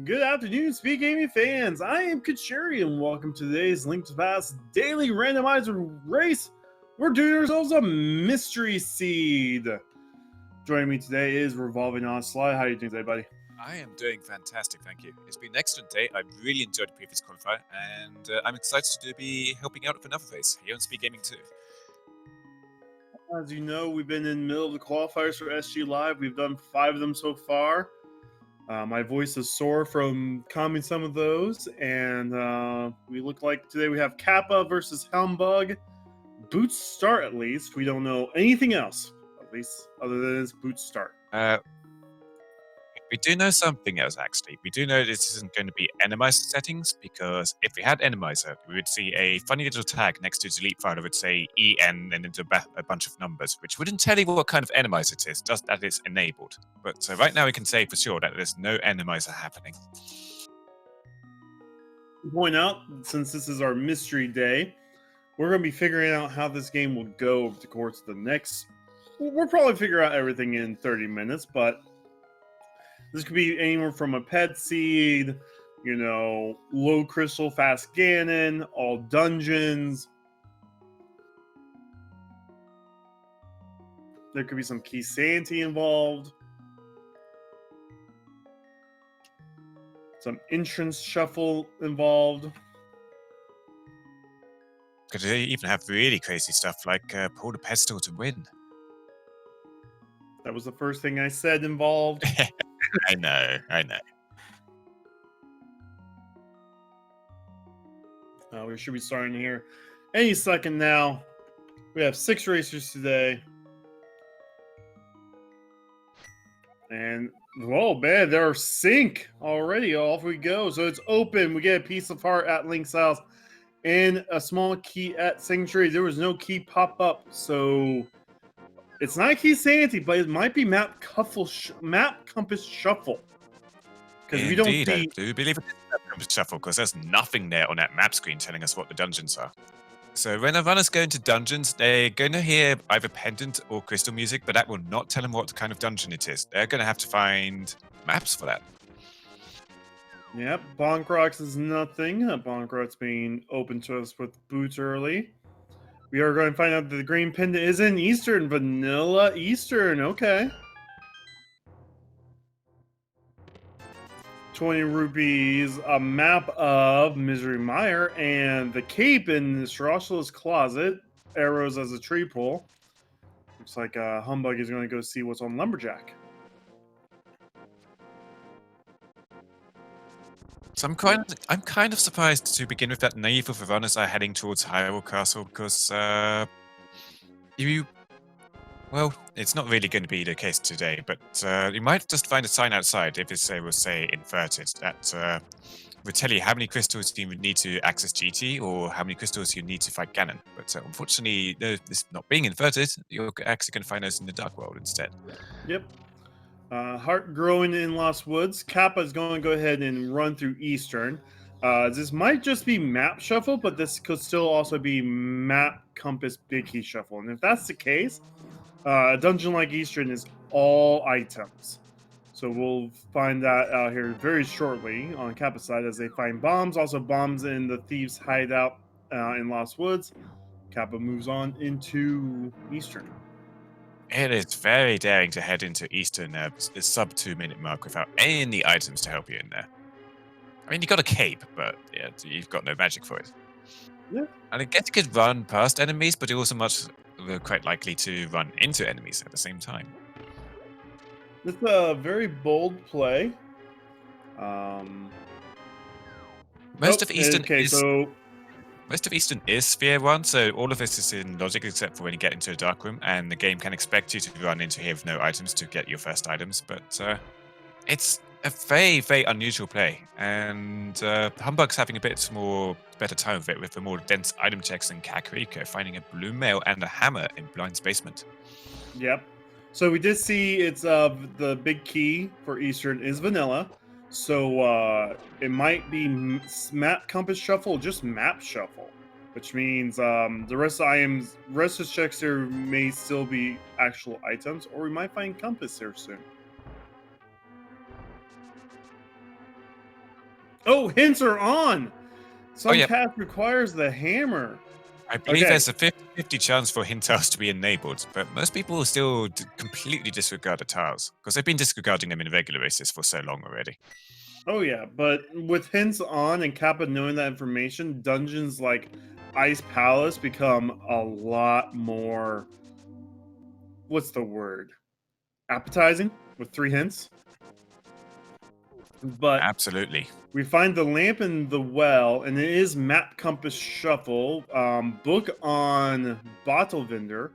Good afternoon, Speak Gaming fans. I am Kachuri, and welcome to today's Link to Past Daily Randomizer Race. We're doing ourselves a Mystery Seed. Joining me today is Revolving Onslaught. How are you doing today, buddy? I am doing fantastic, thank you. It's been an excellent day. I really enjoyed the previous qualifier, and I'm excited to be helping out with another race here on Speed Gaming 2. As you know, we've been in the middle of the qualifiers for SG Live. We've done 5 of them so far. My voice is sore from calming some of those, and we look like today we have Kappa versus Helmbug. Boots start, at least. We don't know anything else, at least, other than it's Boots start. We do know something else, actually. We do know this isn't going to be Randomizer settings, because if we had Randomizer, we would see a funny little tag next to the delete file that would say EN and into a bunch of numbers, which wouldn't tell you what kind of Randomizer it is, just that it's enabled. But right now we can say for sure that there's no Randomizer happening. To point out, since this is our mystery day, we're going to be figuring out how this game will go over the course of the next... We'll probably figure out everything in 30 minutes, but this could be anywhere from a pet seed, low crystal, fast Ganon, all dungeons. There could be some key sanity involved. Some entrance shuffle involved. Could they even have really crazy stuff like pull the pedestal to win? That was the first thing I said involved. I know. We should be starting here any second now. We have 6 racers today. And, whoa, man, they're sync already. Off we go. So it's open. We get a piece of heart at Link's house and a small key at Sanctuary. There was no key pop up, so it's not key sanity, but it might be map compass shuffle. Because we don't see... I do believe it's map compass shuffle, because there's nothing there on that map screen telling us what the dungeons are. So when a runner's going to dungeons, they're going to hear either pendant or crystal music, but that will not tell them what kind of dungeon it is. They're going to have to find maps for that. Yep, Bonk Rocks is nothing. Bonk Rocks being open to us with boots early. We are going to find out that the green pendant is in Eastern. Vanilla Eastern, okay. 20 rupees, a map of Misery Mire, and the cape in Shirashala's closet. Arrows as a tree pole. Looks like Humbug is going to go see what's on Lumberjack. So I'm kind of surprised to begin with that naive of the runners are heading towards Hyrule Castle, because well, it's not really going to be the case today, but you might just find a sign outside if it was, say, inverted, that would tell you how many crystals you would need to access GT or how many crystals you need to fight Ganon. But unfortunately, this not being inverted, you're actually going to find those in the Dark World instead. Yep. Heart growing in Lost Woods. Kappa is going to go ahead and run through Eastern. This might just be map shuffle, but this could still also be map compass big key shuffle. And if that's the case, a dungeon like Eastern is all items. So we'll find that out here very shortly on Kappa's side as they find bombs. Also bombs in the Thieves' Hideout in Lost Woods. Kappa moves on into Eastern. It is very daring to head into Eastern the sub 2-minute mark without any items to help you in there. I mean, you got a cape, but yeah, you've got no magic for it. Yeah. And I guess you could run past enemies, but you're also quite likely to run into enemies at the same time. It's a very bold play. Most of Eastern is Sphere 1, so all of this is in logic except for when you get into a dark room, and the game can expect you to run into here with no items to get your first items, but it's a very, very unusual play, and Humbug's having a bit better time with it with the more dense item checks than Kakariko, finding a blue mail and a hammer in Blind's basement. Yep. So we did see it's the big key for Eastern is vanilla. So it might be map compass shuffle, just map shuffle, which means the rest of the checks here may still be actual items, or we might find compass here soon. Oh, hints are on. Oh, Some yeah. task requires the hammer. I believe Okay. there's a 50-50 chance for hint tiles to be enabled, but most people still completely disregard the tiles because they've been disregarding them in regular races for so long already. Oh yeah, but with hints on and Kappa knowing that information, dungeons like Ice Palace become a lot more. What's the word? Appetizing with 3 hints. But Absolutely. we find the lamp in the well, and it is map compass shuffle. Book on bottle vendor.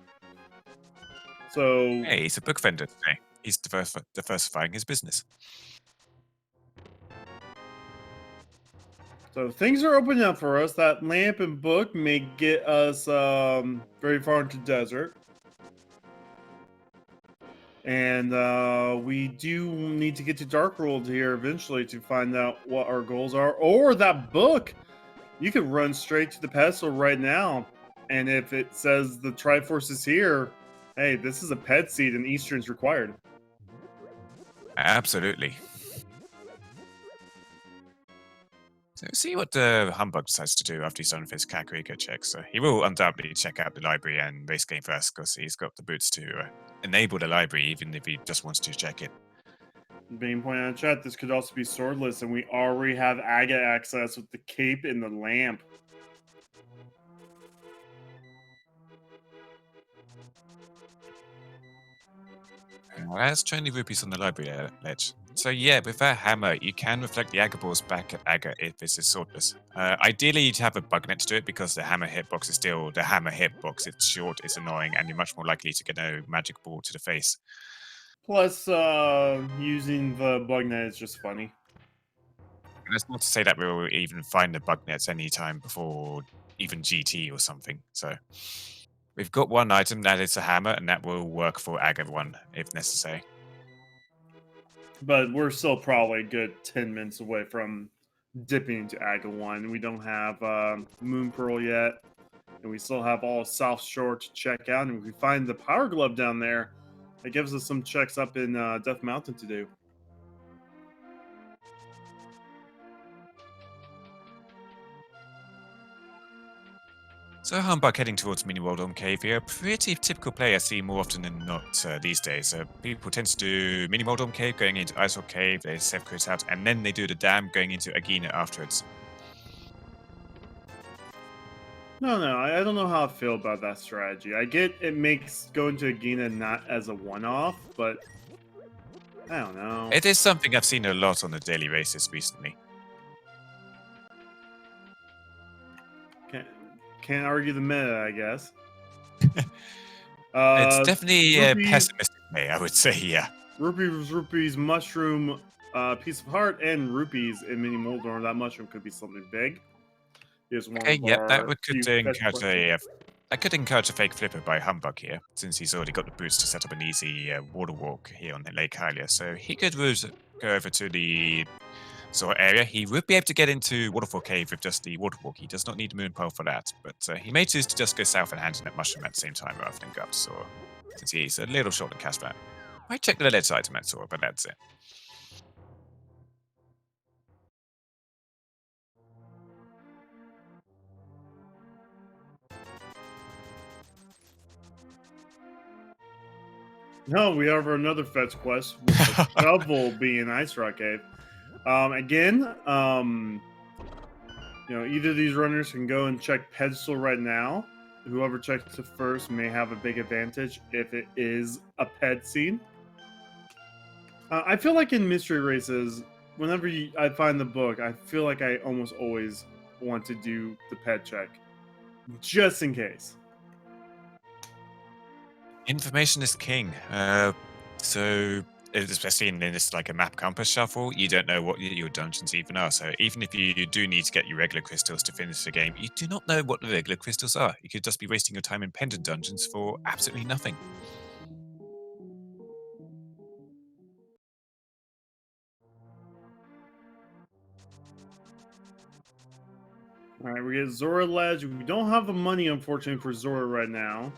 So Hey, he's a book vendor today. He's diversifying his business. So things are opening up for us. That lamp and book may get us very far into desert. And we do need to get to Dark World here eventually to find out what our goals are. Or that book, you could run straight to the pedestal right now. And if it says the Triforce is here, hey, this is a ped seed and Eastern's required. Absolutely. So see what the humbug decides to do after he's done with his Kakariko check. So he will undoubtedly check out the library and race game first because he's got the boots to enable the library, even if he just wants to check it. Being pointed out in chat, this could also be swordless, and we already have Aga access with the cape and the lamp. Well, that's 20 rupees on the library ledge. So yeah, with that hammer, you can reflect the Aga balls back at Aga if this is swordless. Ideally, you'd have a bug next to it because the hammer hitbox is still the hammer hitbox. It's short, it's annoying, and you're much more likely to get a magic ball to the face. Plus, using the bug net is just funny. And that's not to say that we'll even find the bug nets anytime before even GT or something. So we've got one item that is a hammer, and that will work for Aga 1 if necessary. But we're still probably a good 10 minutes away from dipping into Aga 1. We don't have Moon Pearl yet, and we still have all South Shore to check out. And if we find the Power Glove down there, it gives us some checks up in Death Mountain to do. So Humbug heading towards Mini World on Cave here, a pretty typical play I see more often than not these days. People tend to do Mini World on Cave, going into Ice Rock Cave, they Sept quit out, and then they do the dam going into Agina afterwards. No, I don't know how I feel about that strategy. I get it makes going to Agina not as a one-off, but I don't know. It is something I've seen a lot on a daily basis recently. Can't argue the meta, I guess. It's definitely a Rupees, pessimistic play, I would say, yeah. rupees, mushroom, piece of heart, and rupees in Mini Moldorm. That mushroom could be something big. Is one Okay, of yep, that our could few fetch encourage questions. that could encourage a fake flipper by Humbug here, since he's already got the boots to set up an easy water walk here on the Lake Hylia. So he could go over to the sort of area. He would be able to get into Waterfall Cave with just the water walk. He does not need the moon pole for that, but he may choose to just go south and hand in that mushroom at the same time rather than go up to Sora, since he's a little short on cash back. Might check the ledge item at Sora, but that's it. No, we have another fetch quest with the shovel being Ice Rock Cave. Again, either of these runners can go and check pedestal right now. Whoever checks it first may have a big advantage if it is a ped seed. I feel like in mystery races, whenever I find the book, I feel like I almost always want to do the ped check, just in case. Information is king. So especially in this like a map compass shuffle, you don't know what your dungeons even are. So even if you do need to get your regular crystals to finish the game, you do not know what the regular crystals are. You could just be wasting your time in pendant dungeons for absolutely nothing. All right, we get Zora Ledge. We don't have the money, unfortunately, for Zora right now.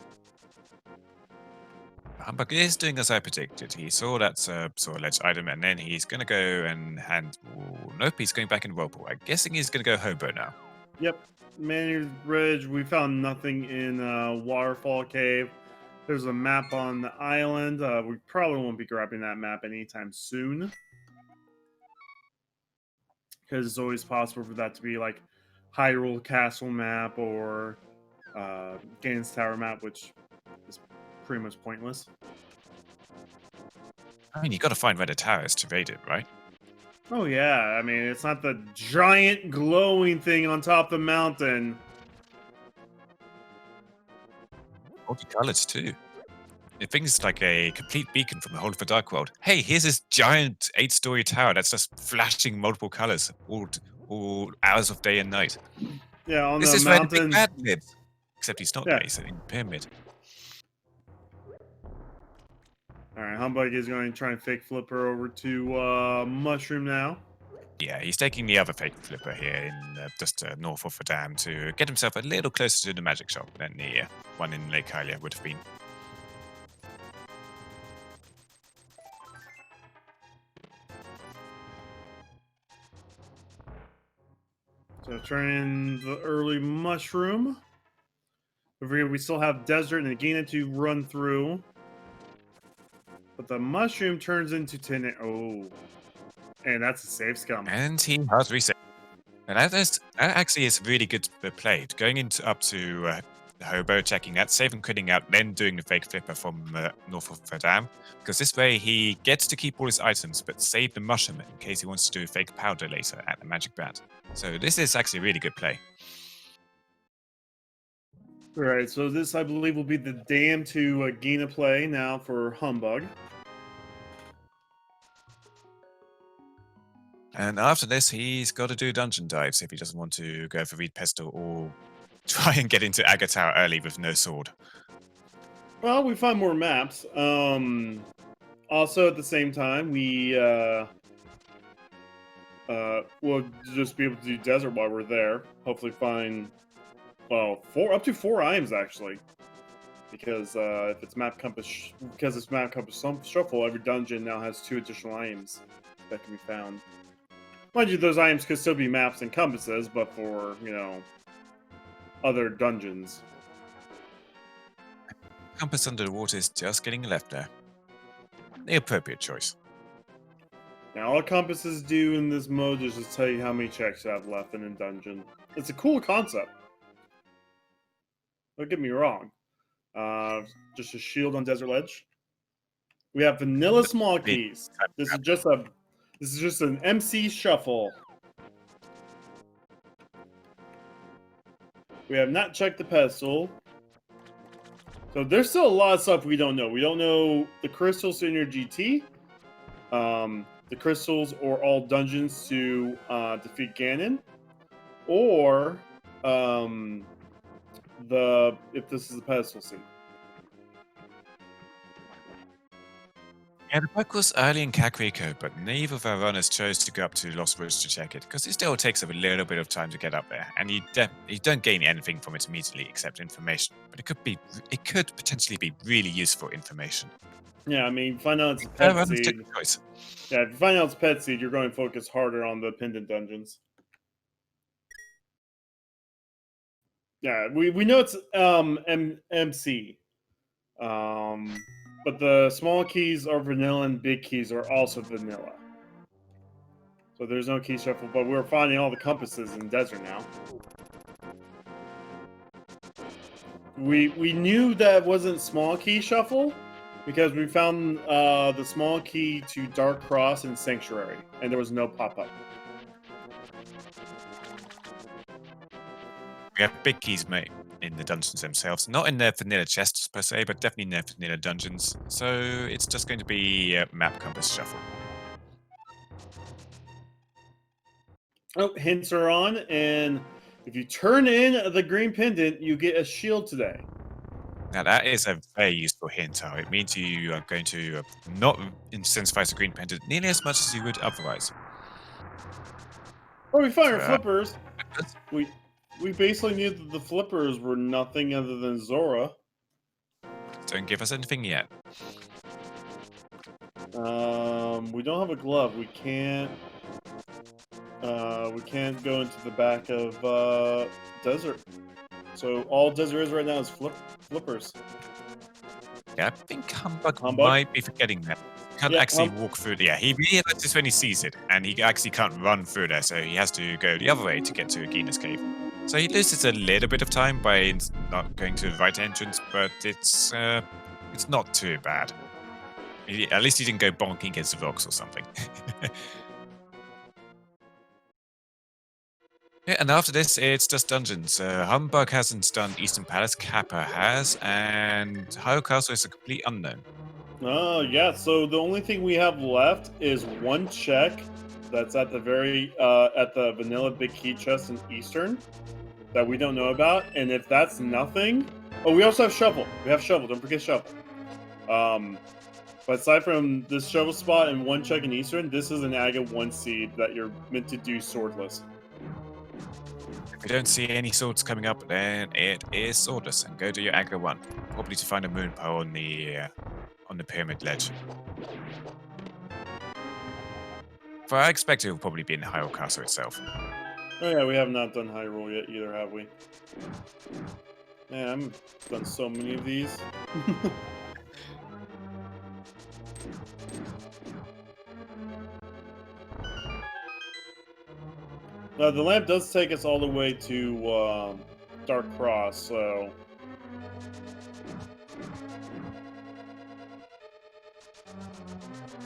Humbug is doing as I predicted. He saw that sort of ledge item, and then he's going to go and hand. Ooh, nope, he's going back in Whirlpool. I'm guessing he's going to go Hobo now. Yep. Manu's Bridge. We found nothing in Waterfall Cave. There's a map on the island. We probably won't be grabbing that map anytime soon. Because it's always possible for that to be like Hyrule Castle map or Gaines Tower map, which is pretty much pointless. I mean, you got to find where the tower is to raid it, right? Oh yeah, I mean it's not the giant glowing thing on top of the mountain. Multicolored too. It thinks like a complete beacon from the whole of the Dark World. Hey, here's this giant 8-story tower that's just flashing multiple colors all hours of day and night. Yeah, on This the is where the mountain. big bad lives. Except he's not Yeah. there, he's in the pyramid. Alright, Humbug is going to try and fake flipper over to Mushroom now. Yeah, he's taking the other fake flipper here in just north of the dam to get himself a little closer to the magic shop than the one in Lake Hylia would have been. So turning the early Mushroom. Over here we still have Desert and Nagina to run through. But the Mushroom turns into Tin. Oh. And that's a save scum. And he has reset. And that actually is really good play. Going into up to the Hobo, checking that, save and quitting out, then doing the fake flipper from north of the dam. Because this way he gets to keep all his items, but save the mushroom in case he wants to do a fake powder later at the magic bat. So this is actually a really good play. Alright, so this I believe will be the dam to Gina play now for Humbug. And after this, he's got to do dungeon dives if he doesn't want to go for Reed Pestle or try and get into Aga Tower early with no sword. Well, we find more maps. Also, at the same time, we'll just be able to do desert while we're there. Hopefully, find up to 4 items actually. Because if it's map compass, shuffle, every dungeon now has 2 additional items that can be found. Mind you, those items could still be maps and compasses, but for other dungeons. Compass under the water is just getting left there. The appropriate choice. Now, all compasses do in this mode is just tell you how many checks you have left in a dungeon. It's a cool concept. Don't get me wrong. Just a shield on Desert Ledge. We have vanilla small keys. This is just an MC shuffle. We have not checked the pedestal. So there's still a lot of stuff we don't know. We don't know the crystals in your GT, the crystals or all dungeons to defeat Ganon, or if this is the pedestal seat. Yeah, the book was early in Kakariko, but neither of our runners chose to go up to Lost Woods to check it, because it still takes a little bit of time to get up there, and you don't gain anything from it immediately except information. But it could potentially be really useful information. Yeah, I mean, find out it's a pet seed. Choice. Yeah, if you find out it's pet seed, you're going to focus harder on the pendant dungeons. Yeah, we know it's MC. But the small keys are vanilla and big keys are also vanilla. So there's no key shuffle, but we're finding all the compasses in desert now. We knew that wasn't small key shuffle because we found the small key to Dark Cross and Sanctuary, and there was no pop-up. We have big keys, mate, in the dungeons themselves. Not in their vanilla chests per se, but definitely in their vanilla dungeons. So it's just going to be a map compass shuffle. Oh, hints are on, and if you turn in the green pendant, you get a shield today. Now that is a very useful hint. How it means you are going to not incentivize the green pendant nearly as much as you would otherwise. Well, we find our flippers. We basically knew that the flippers were nothing other than Zora. don't give us anything yet. We don't have a glove. We can't go into the back of desert. So all desert is right now is flippers. Yeah, I think Humbug Humbug? might be forgetting that. He can't Yeah, actually walk through. Yeah, he realizes when he sees it, and he actually can't run through there, so he has to go the other way to get to Agina's cave. So he loses a little bit of time by not going to the right entrance, but it's not too bad. At least he didn't go bonking against the rocks or something. Yeah, and after this, it's just dungeons. Humbug hasn't done Eastern Palace, Kappa has, and Hyrule Castle is a complete unknown. Oh, yeah. So the only thing we have left is one check that's at the at the vanilla big key chest in Eastern that we don't know about. And if that's nothing, oh, we also have shovel. We have shovel. Don't forget shovel. But aside from this shovel spot and one check in Eastern, this is an Aga 1 seed that you're meant to do swordless. If you don't see any swords coming up, then it is swordless, and go to your Agra 1, probably to find a moon power on the pyramid ledge. For I expect it will probably be in Hyrule Castle itself. Oh yeah, we have not done Hyrule yet either, have we? Man, I've done so many of these. The lamp does take us all the way to Dark Cross, so...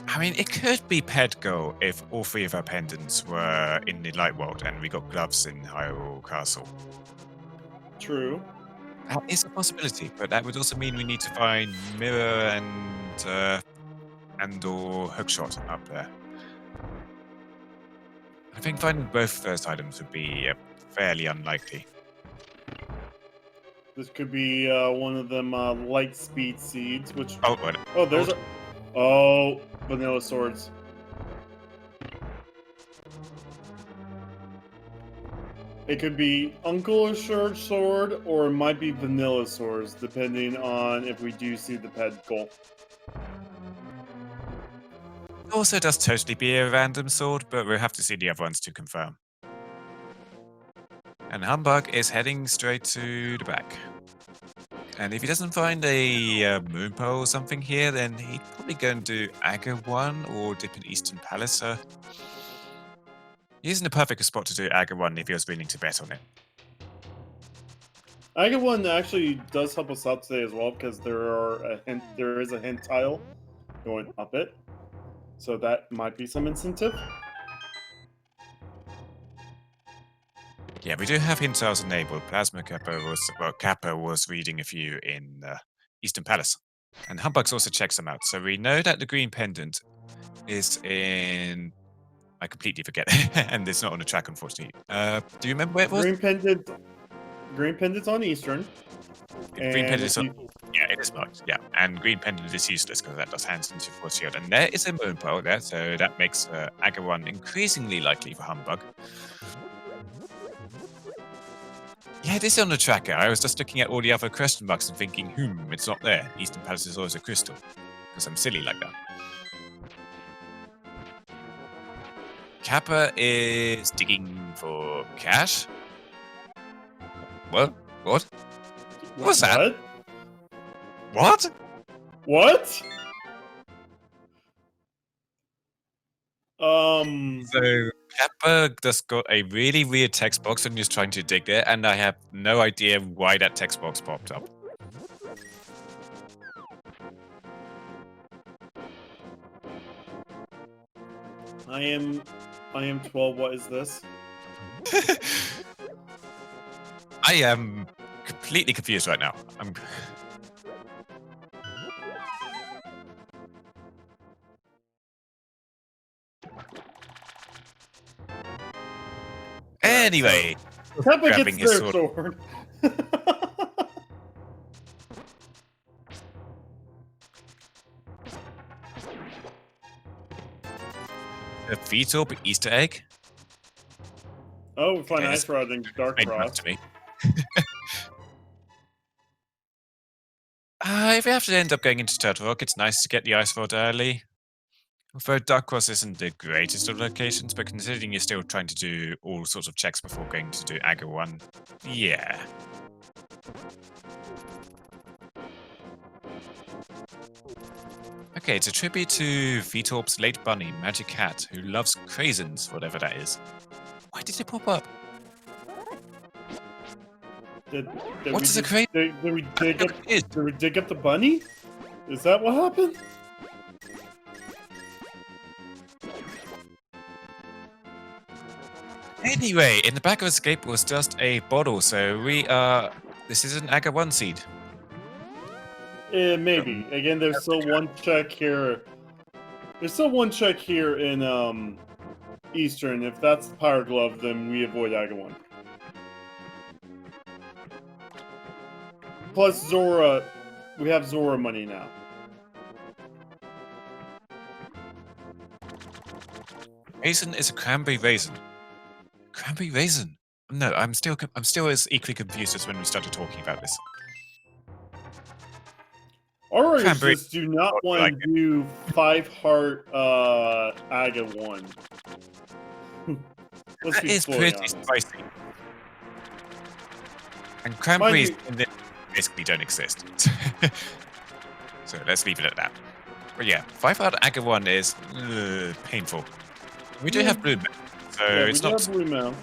I mean, it could be Pedgo if all three of our pendants were in the Light World and we got gloves in Hyrule Castle. True. That is a possibility, but that would also mean we need to find Mirror and or Hookshot up there. I think finding both of those items would be fairly unlikely. This could be one of them light speed seeds, which... Oh, what? Oh, there's a... Oh, vanilla swords. It could be Uncle Assured Sword, or it might be vanilla swords, depending on if we do see the ped goal. It also does totally be a random sword, but we'll have to see the other ones to confirm. And Humbug is heading straight to the back. And if he doesn't find a moon pearl or something here, then he'd probably go and do Aga 1 or dip in Eastern Palace. He isn't the perfect spot to do Aga 1 if he was willing to bet on it. Aga 1 actually does help us out today as well, because there is a hint tile going up it. So that might be some incentive. Yeah, we do have hint tiles enabled. Plasma Kappa was reading a few in Eastern Palace. And Humbug's also checks them out. So we know that the green pendant is in... I completely forget. And it's not on the track, unfortunately. Do you remember where it was? Green pendant's on Eastern. Green pendant is on... Yeah, it is marked. Yeah, and green pendant is useless because that does hands into force shield. And there is a moon pearl there, so that makes Aga 1 increasingly likely for Humbug. Yeah, it is on the tracker. I was just looking at all the other question marks and thinking, it's not there. Eastern Palace is always a crystal. Because I'm silly like that. Kappa is digging for cash. What? What? What's that? What? What? So Kappa just got a really weird text box and is trying to dig there, and I have no idea why that text box popped up. I am 12. What is this? I am completely confused right now. Anyway, Kappa grabbing gets his their sword. A fetal Easter egg? Oh, we find Okay, Ice Rod in Dark Made Cross. sense to me. If we have to end up going into Turtle Rock, it's nice to get the Ice Rod early. Although Dark Cross isn't the greatest of locations, but considering you're still trying to do all sorts of checks before going to do Aga 1, yeah. Okay, it's a tribute to Vitorp's late bunny, Magic Cat, who loves craisins, whatever that is. Why did it pop up? Did What we is a just craisin? did we dig up It is. did we dig up the bunny? Is that what happened? Anyway, in the back of Escape was just a bottle, so this is an Aga 1 seed. Maybe. Again, there's still one check here. There's still one check here in Eastern. If that's the Power Glove, then we avoid Aga 1. Plus Zora, we have Zora money now. Raisin is a cranberry raisin. Cranberry raisin? No, I'm still as equally confused as when we started talking about this. Or Cranberry. just do not I want like to do 5-heart Aga 1. Let's That be is fully pretty honest. spicy. And cranberries you- in this basically don't exist. So let's leave it at that. But yeah, 5-heart Aga 1 is painful. We do have blue, so Yeah, it's we do not. have Blue Mail.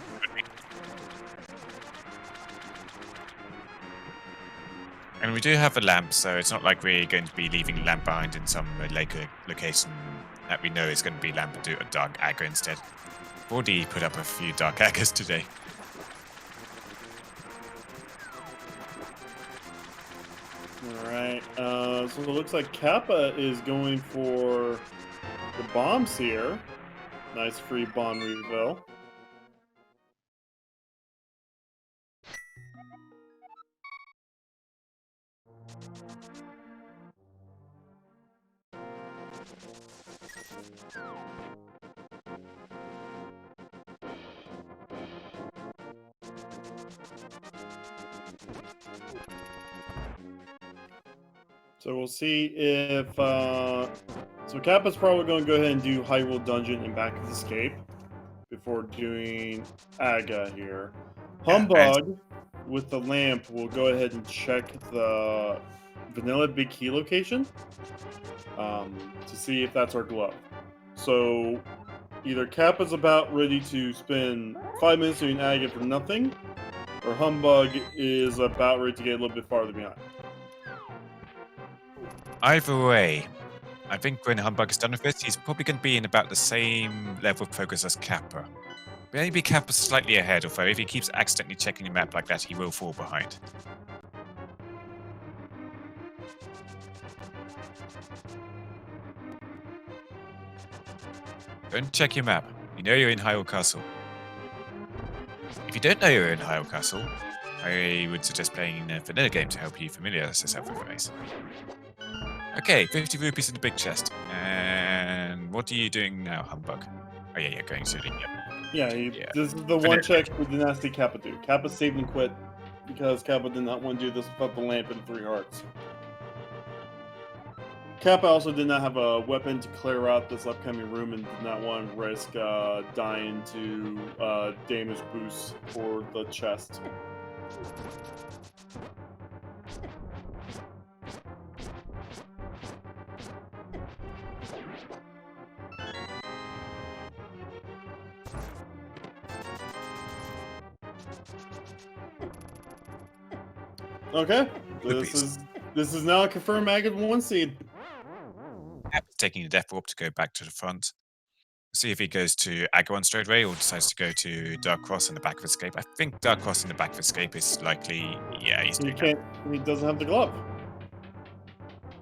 And we do have a lamp, so it's not like we're going to be leaving lamp behind in some location that we know is going to be lamp and do a dark Aga instead. I've already put up a few dark Agas today. Alright, so it looks like Kappa is going for the bombs here. Nice free bomb refill. So we'll see if so Kappa's probably going to go ahead and do Hyrule Dungeon and Back of Escape before doing Aga here. Humbug with the lamp will go ahead and check the Vanilla Big Key location to see if that's our glove. So either Kappa's about ready to spend 5 minutes doing Aga for nothing, or Humbug is about ready to get a little bit farther behind. Either way, I think when Humbug is done with this, he's probably going to be in about the same level of focus as Kappa. Maybe Kappa's slightly ahead, although if he keeps accidentally checking the map like that, he will fall behind. Don't check your map. You know you're in Hyrule Castle. If you don't know you're in Hyrule Castle, I would suggest playing a vanilla game to help you familiarize yourself with the race. Okay, 50 rupees in the big chest. And what are you doing now, Humbug? Oh yeah, going to the... Yeah, this is the one check we did not see Kappa do. Kappa saved and quit because Kappa did not want to do this without the lamp and 3 hearts. Kappa also did not have a weapon to clear out this upcoming room and did not want to risk dying to damage boosts for the chest. Okay, this is now a confirmed Aga 1 seed. Taking the death warp to go back to the front. See if he goes to Aga 1 straight away or decides to go to Dark Cross in the back of Escape. I think Dark Cross in the back of Escape is likely. Yeah, he's doing that. He doesn't have the glove.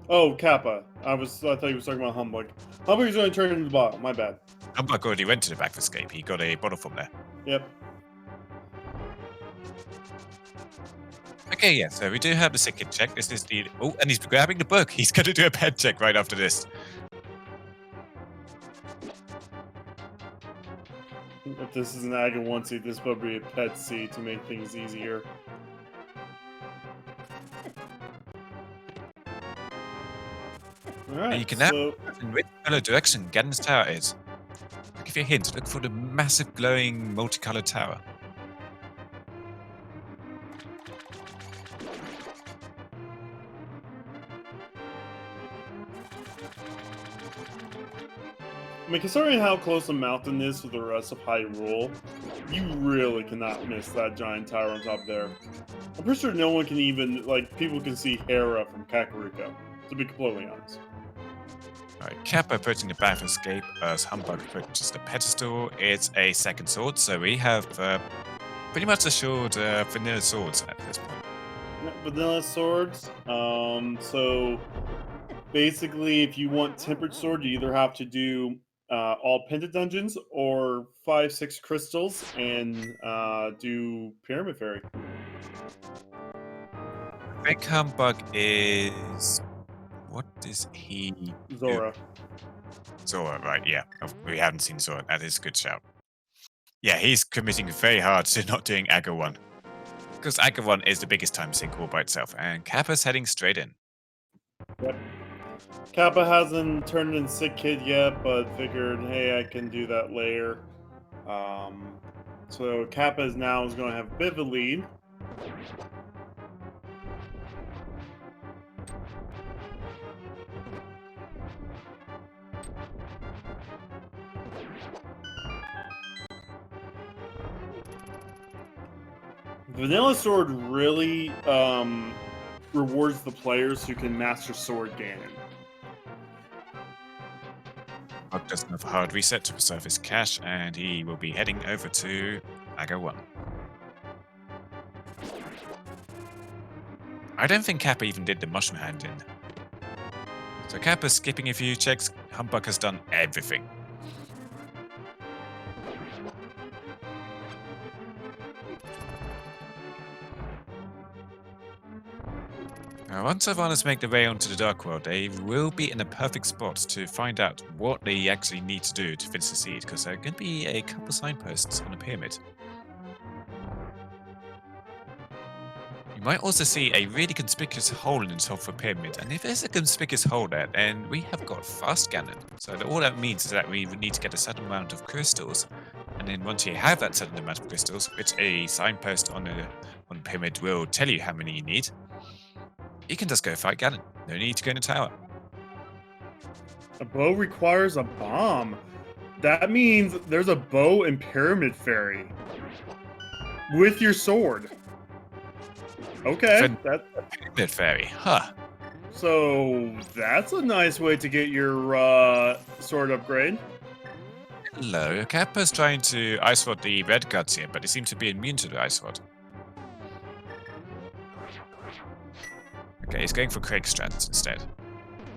Oh, Kappa. I thought he was talking about Humbug. Humbug is going to turn into the bottle. My bad. Humbug already went to the back of Escape. He got a bottle from there. Yep. Okay, yeah, so we do have the second check. This is the... Oh, and he's grabbing the book. He's going to do a pet check right after this. If this is an Aga 1 seed, this will be a pet seed to make things easier. All And you right. can now So in which color direction Ganon's tower is. I'll give you a hint. Look for the massive glowing multicolored tower. I mean, considering how close the mountain is to the rest of Hyrule, you really cannot miss that giant tower on top there. I'm pretty sure no one can even, like, people can see Hera from Kakariko, to be completely honest. Alright, Kappa approaching the back escape as Humbug approaches the pedestal. It's a second sword, so we have pretty much assured vanilla swords at this point. Yeah, vanilla swords. So basically, if you want tempered sword, you either have to do all pendant dungeons or 5-6 crystals and do pyramid fairy. I think Humbug is. What does he do? Zora. Zora, right, yeah. We haven't seen Zora. That is a good shout. Yeah, he's committing very hard to not doing Agger 1. Because Agger 1 is the biggest time sink all by itself, and Kappa's heading straight in. Yep. Kappa hasn't turned in sick kid yet, but figured, hey, I can do that later. So Kappa is now going to have a bit of a lead. Vanilla Sword really rewards the players who can master Sword Ganon. Humbug does another hard reset to preserve his cash, and he will be heading over to Agger 1. I don't think Kappa even did the mushroom hand in. So Kappa's skipping a few checks. Humbug has done everything. Now, once Sylvanas make their way onto the Dark World, they will be in a perfect spot to find out what they actually need to do to finish the seed, because there are going to be a couple signposts on the pyramid. You might also see a really conspicuous hole in the top of the pyramid, and if there's a conspicuous hole there, then we have got fast Ganon. So all that means is that we would need to get a certain amount of crystals, and then once you have that certain amount of crystals, which a signpost on the pyramid will tell you how many you need, you can just go fight Ganon. No need to go in the tower. A bow requires a bomb. That means there's a bow and pyramid fairy with your sword. Okay, Pyramid fairy, huh? So that's a nice way to get your sword upgrade. Hello, Kappa's trying to ice rod the red guards here, but they seem to be immune to the ice rod. Okay, he's going for Craig strands instead.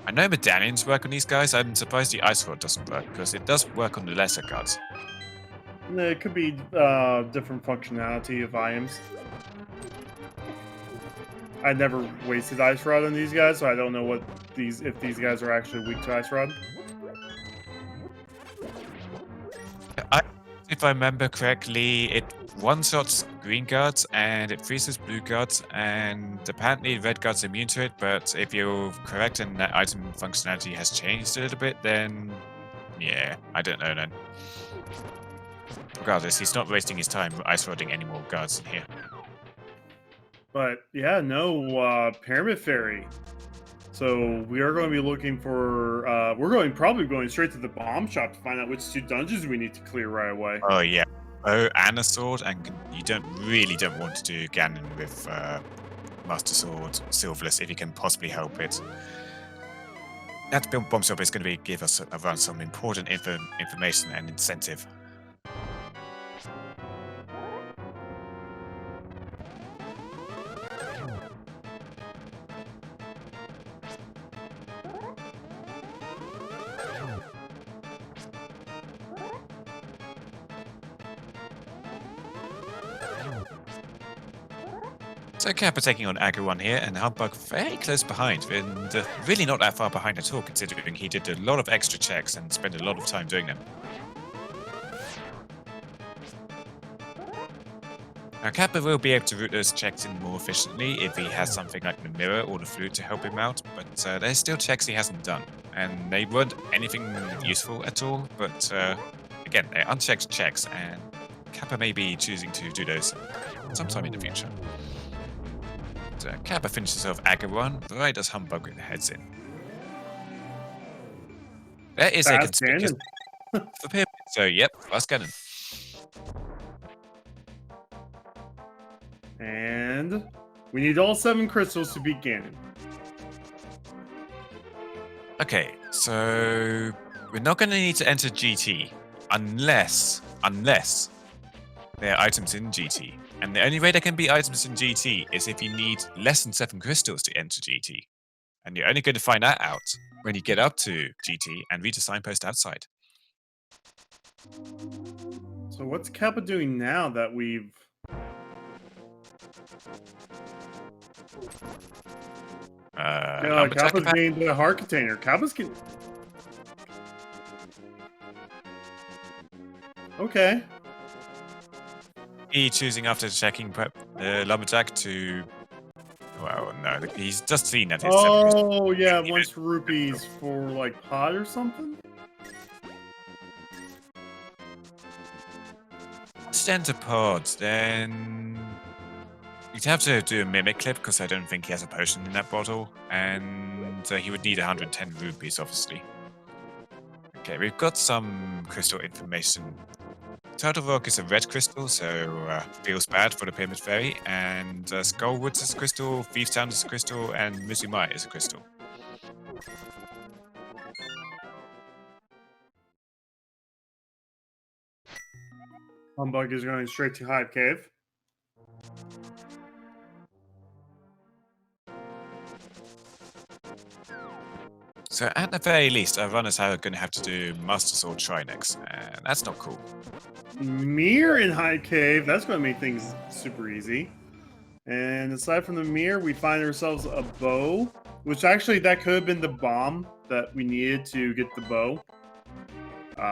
I know medallions work on these guys. I'm surprised the ice rod doesn't work, because it does work on the lesser guards. It could be different functionality of items. I never wasted Ice Rod on these guys, so I don't know what if these guys are actually weak to Ice Rod. If I remember correctly, it one-shots green guards and it freezes blue guards, and apparently red guards are immune to it, but if you're correct and that item functionality has changed a little bit, then yeah, I don't know then. Regardless, he's not wasting his time ice rodding any more guards in here. But yeah, no Pyramid Fairy. So we are going to be looking for. We're probably going straight to the bomb shop to find out which 2 dungeons we need to clear right away. Oh yeah, and a sword, and you don't want to do Ganon with Master Sword Silverless if you can possibly help it. That bomb shop is going to give us around some important information and incentive. So Kappa taking on Agger 1 here, and Humbug very close behind, and really not that far behind at all, considering he did a lot of extra checks and spent a lot of time doing them. Now Kappa will be able to route those checks in more efficiently if he has something like the mirror or the flute to help him out, but there's still checks he hasn't done, and they weren't anything useful at all. But again, they're unchecked checks, and Kappa may be choosing to do those sometime in the future. So Kappa finishes off Aggro 1, right as Humbug heads in. There is a Fast conspicuous cannon. for pyramid, so yep, fast cannon. And we need all 7 crystals to beat Ganon. Okay, so we're not going to need to enter GT unless there are items in GT. And the only way there can be items in GT is if you need less than 7 crystals to enter GT. And you're only going to find that out when you get up to GT and reach a signpost outside. So what's Kappa doing now that we've... Lumberjack Kappa's about- getting the heart container. Kappa's getting... Okay. He choosing after checking Lumberjack to... Well, no, he's just seen that it's 7 crystals. Oh, yeah, once rupees for, like, pot or something? Enter pods, then you'd have to do a mimic clip because I don't think he has a potion in that bottle, and he would need 110 rupees, obviously. Okay, we've got some crystal information. Turtle Rock is a red crystal, so feels bad for the Pyramid Fairy, and Skullwoods is a crystal, Thieves Town is a crystal, and Mizumai is a crystal. Humbug is going straight to Hive Cave. So at the very least, our runners are going to have to do Master Sword Trinex, and that's not cool. Mirror in Hive Cave. That's going to make things super easy. And aside from the mirror, we find ourselves a bow, which actually that could have been the bomb that we needed to get the bow.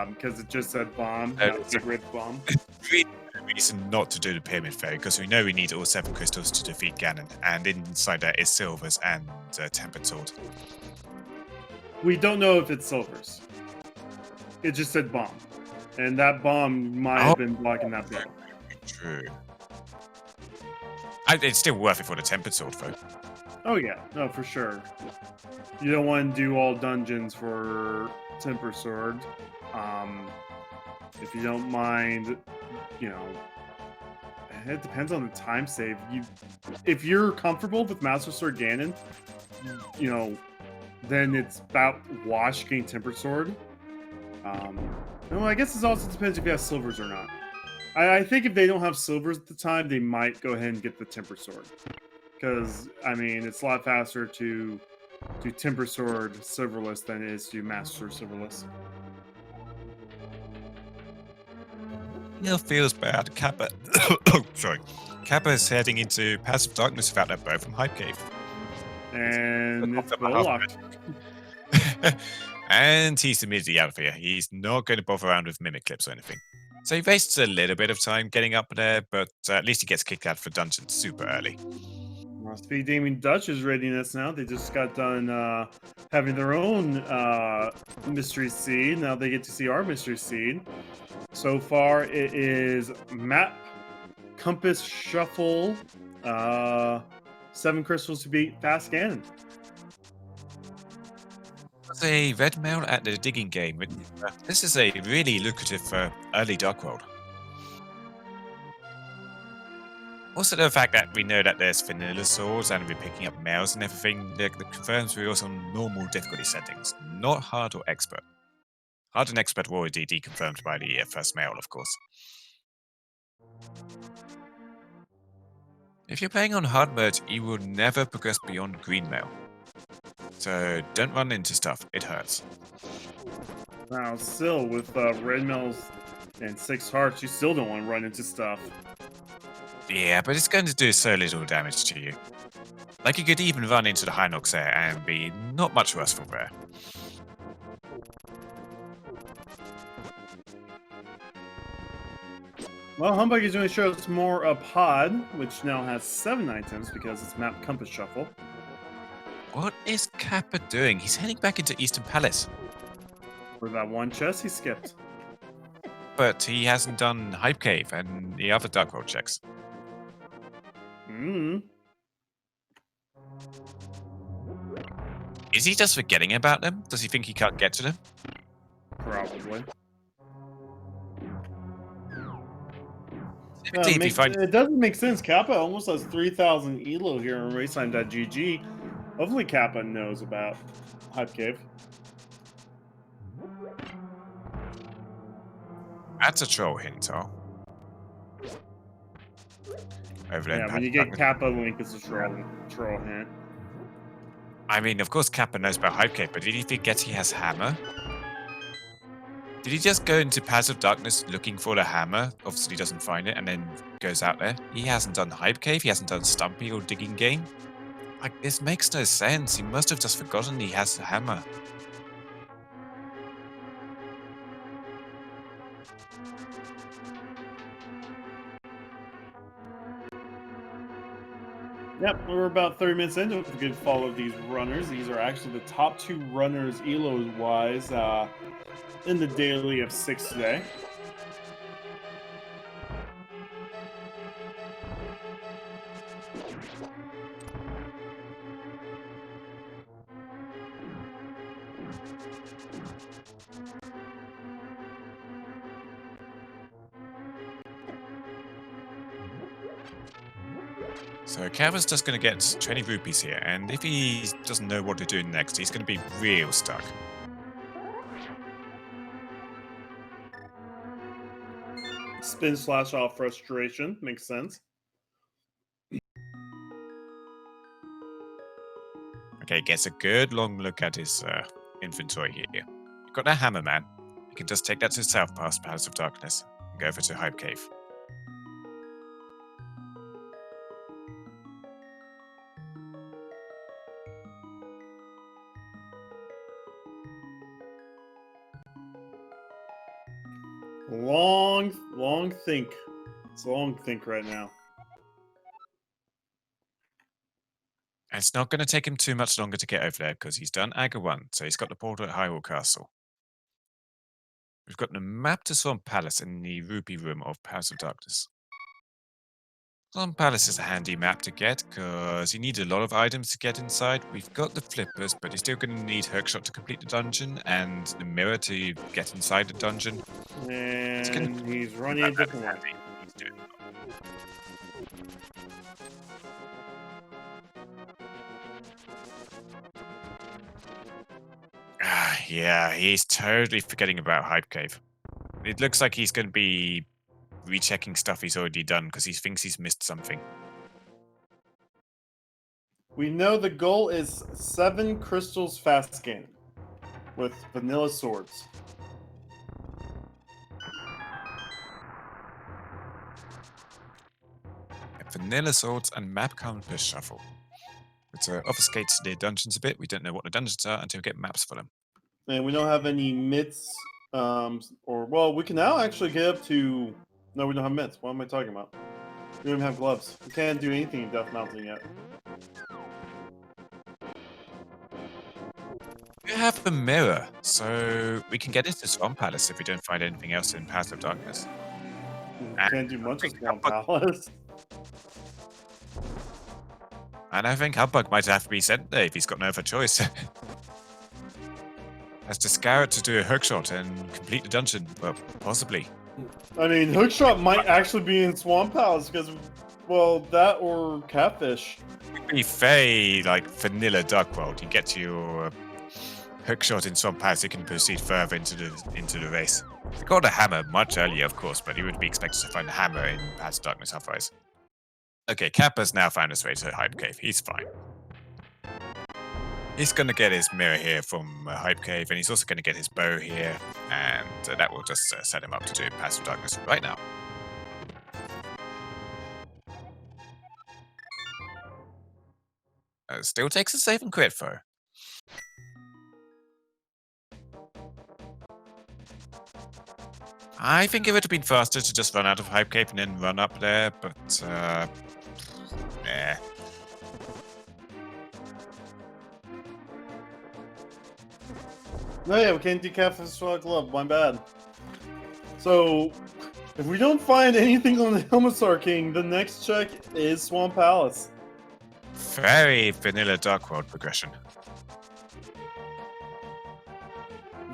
Because it just said bomb, not the red bomb. Really no reason not to do the Pyramid Fairy, because we know we need all 7 crystals to defeat Ganon, and inside that is Silvers and Tempered Sword. We don't know if it's silvers. It just said bomb. And that bomb might have been blocking that bow. True. It's still worth it for the Tempered Sword, though. Oh yeah, no, for sure. You don't want to do all dungeons for Temper Sword. If you don't mind, you know, it depends on the time save. If you're comfortable with Master Sword Ganon, you know, then it's about wash getting Temper Sword. No, I guess it also depends if you have silvers or not. I think if they don't have silvers at the time, they might go ahead and get the Temper Sword. Because, I mean, it's a lot faster to do Temper Sword silverless than it is to Master Sword silverless. It feels bad. Kappa. Sorry. Kappa is heading into Passive Darkness without that bow from Hype Cave. And it's well locked. And he's immediately out of here. He's not going to bother around with mimic clips or anything. So he wastes a little bit of time getting up there, but at least he gets kicked out for dungeons super early. Speed Demon Dutch's readiness now. They just got done having their own mystery seed. Now they get to see our mystery seed. So far, it is map, compass, shuffle, 7 crystals to beat Fast Ganon. There's a red mail at the digging game. This is a really lucrative early Dark World. Also, the fact that we know that there's vanilla swords and we're picking up mails and everything, that confirms we're also on normal difficulty settings, not hard or expert. Hard and expert were already deconfirmed by the first mail, of course. If you're playing on hard mode, you will never progress beyond green mail. So don't run into stuff, it hurts. Now, still, with red mails and 6 hearts, you still don't want to run into stuff. Yeah, but it's going to do so little damage to you. Like, you could even run into the Hinox there and be not much worse from there. Well, Humbug is going to show us more a pod, which now has 7 items because it's map compass shuffle. What is Kappa doing? He's heading back into Eastern Palace. For that one chest he skipped. But he hasn't done Hype Cave and the other Dark World checks. Hmm. Is he just forgetting about them? Does he think he can't get to them? Probably. Indeed, we find It doesn't make sense. Kappa almost has 3,000 elo here on racetime.gg. Hopefully Kappa knows about Hype Cave. that's a troll hint, oh. Over there in Yeah, when you Path of get Darkness. Kappa link, it's a troll hint. I mean, of course Kappa knows about Hype Cave, but did he forget he has Hammer? Did he just go into Paths of Darkness looking for the hammer? Obviously he doesn't find it and then goes out there. He hasn't done Hype Cave, he hasn't done Stumpy or Digging Game. Like, this makes no sense. He must have just forgotten he has the hammer. Yep, we're about 30 minutes into a good follow of these runners. These are actually the top 2 runners elo-wise in the daily of 6 today. So Kava's just going to get 20 rupees here, and if he doesn't know what to do next, he's going to be real stuck. Spin slash off frustration. Makes sense. Okay, gets a good long look at his inventory here. You've got that hammer, man. You can just take that to the south past Palace of Darkness and go over to Hype Cave. Long think. It's a long think right now. And it's not going to take him too much longer to get over there because he's done Aga 1, so he's got the portal at Hyrule Castle. We've got the map to Swamp Palace in the Ruby Room of Palace of Darkness. Swamp Palace is a handy map to get because you need a lot of items to get inside. We've got the flippers, but you're still going to need Hookshot to complete the dungeon and the mirror to get inside the dungeon. And he's running a different way. Yeah, he's totally forgetting about Hype Cave. It looks like he's going to be rechecking stuff he's already done because he thinks he's missed something. We know the goal is 7 crystals fast scan with vanilla swords. Vanilla swords and map compass shuffle. It obfuscates the dungeons a bit. We don't know what the dungeons are until we get maps for them. And we don't have any myths, well, we can now actually get up to. No, we don't have myths. What am I talking about? We don't even have gloves. We can't do anything in Death Mountain yet. We have the mirror, so we can get into Swamp Palace if we don't find anything else in Path of Darkness. We can't do much of Swamp Palace. And I think Humbug might have to be sent there if he's got no other choice. Has to scour it to do a hookshot and complete the dungeon. Well, possibly. I mean, Hookshot might actually be in Swamp Palace because, well, that or Catfish. It'd be very like vanilla Dark World. You get to your hookshot in Swamp Palace, you can proceed further into the race. We got a hammer much earlier, of course, but he would be expected to find a hammer in Path of Darkness otherwise. Okay, Kappa's now found his way to Hype Cave. He's fine. He's going to get his mirror here from Hype Cave, and he's also going to get his bow here, and that will just set him up to do Path of Darkness right now. Still takes a save and crit though. I think it would have been faster to just run out of Hype Cave and then run up there, but nah. No, yeah, we can't do Catfish Glove. My bad. So, if we don't find anything on the Helmasaur King, the next check is Swamp Palace. Very vanilla Dark World progression.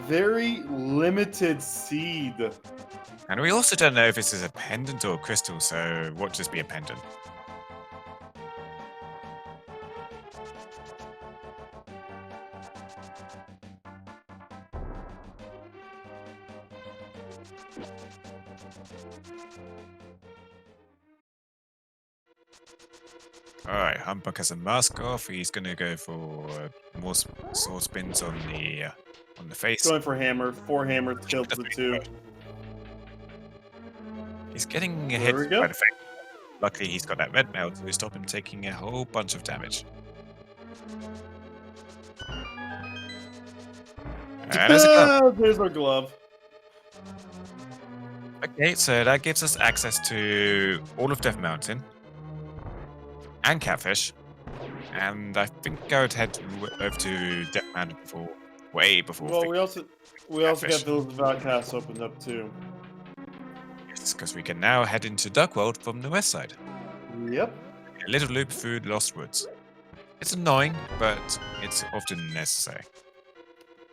Very limited seed. And we also don't know if this is a pendant or a crystal, so what just be a pendant? Alright, Humpbuck has a mask off. He's gonna go for more sword spins on the face. Going for hammer. 4 hammers kills the 2. He's getting hit There we go. by the face. Luckily, he's got that red mail to stop him taking a whole bunch of damage. There's a glove. There's our glove. Okay, so that gives us access to all of Death Mountain and Catfish, and I think I would head over to Death Mountain way before. Well, we also got Catfish. Village of Outcasts opened up too. Yes, because we can now head into Duck World from the west side. Yep. A little loop through Lost Woods. It's annoying, but it's often necessary.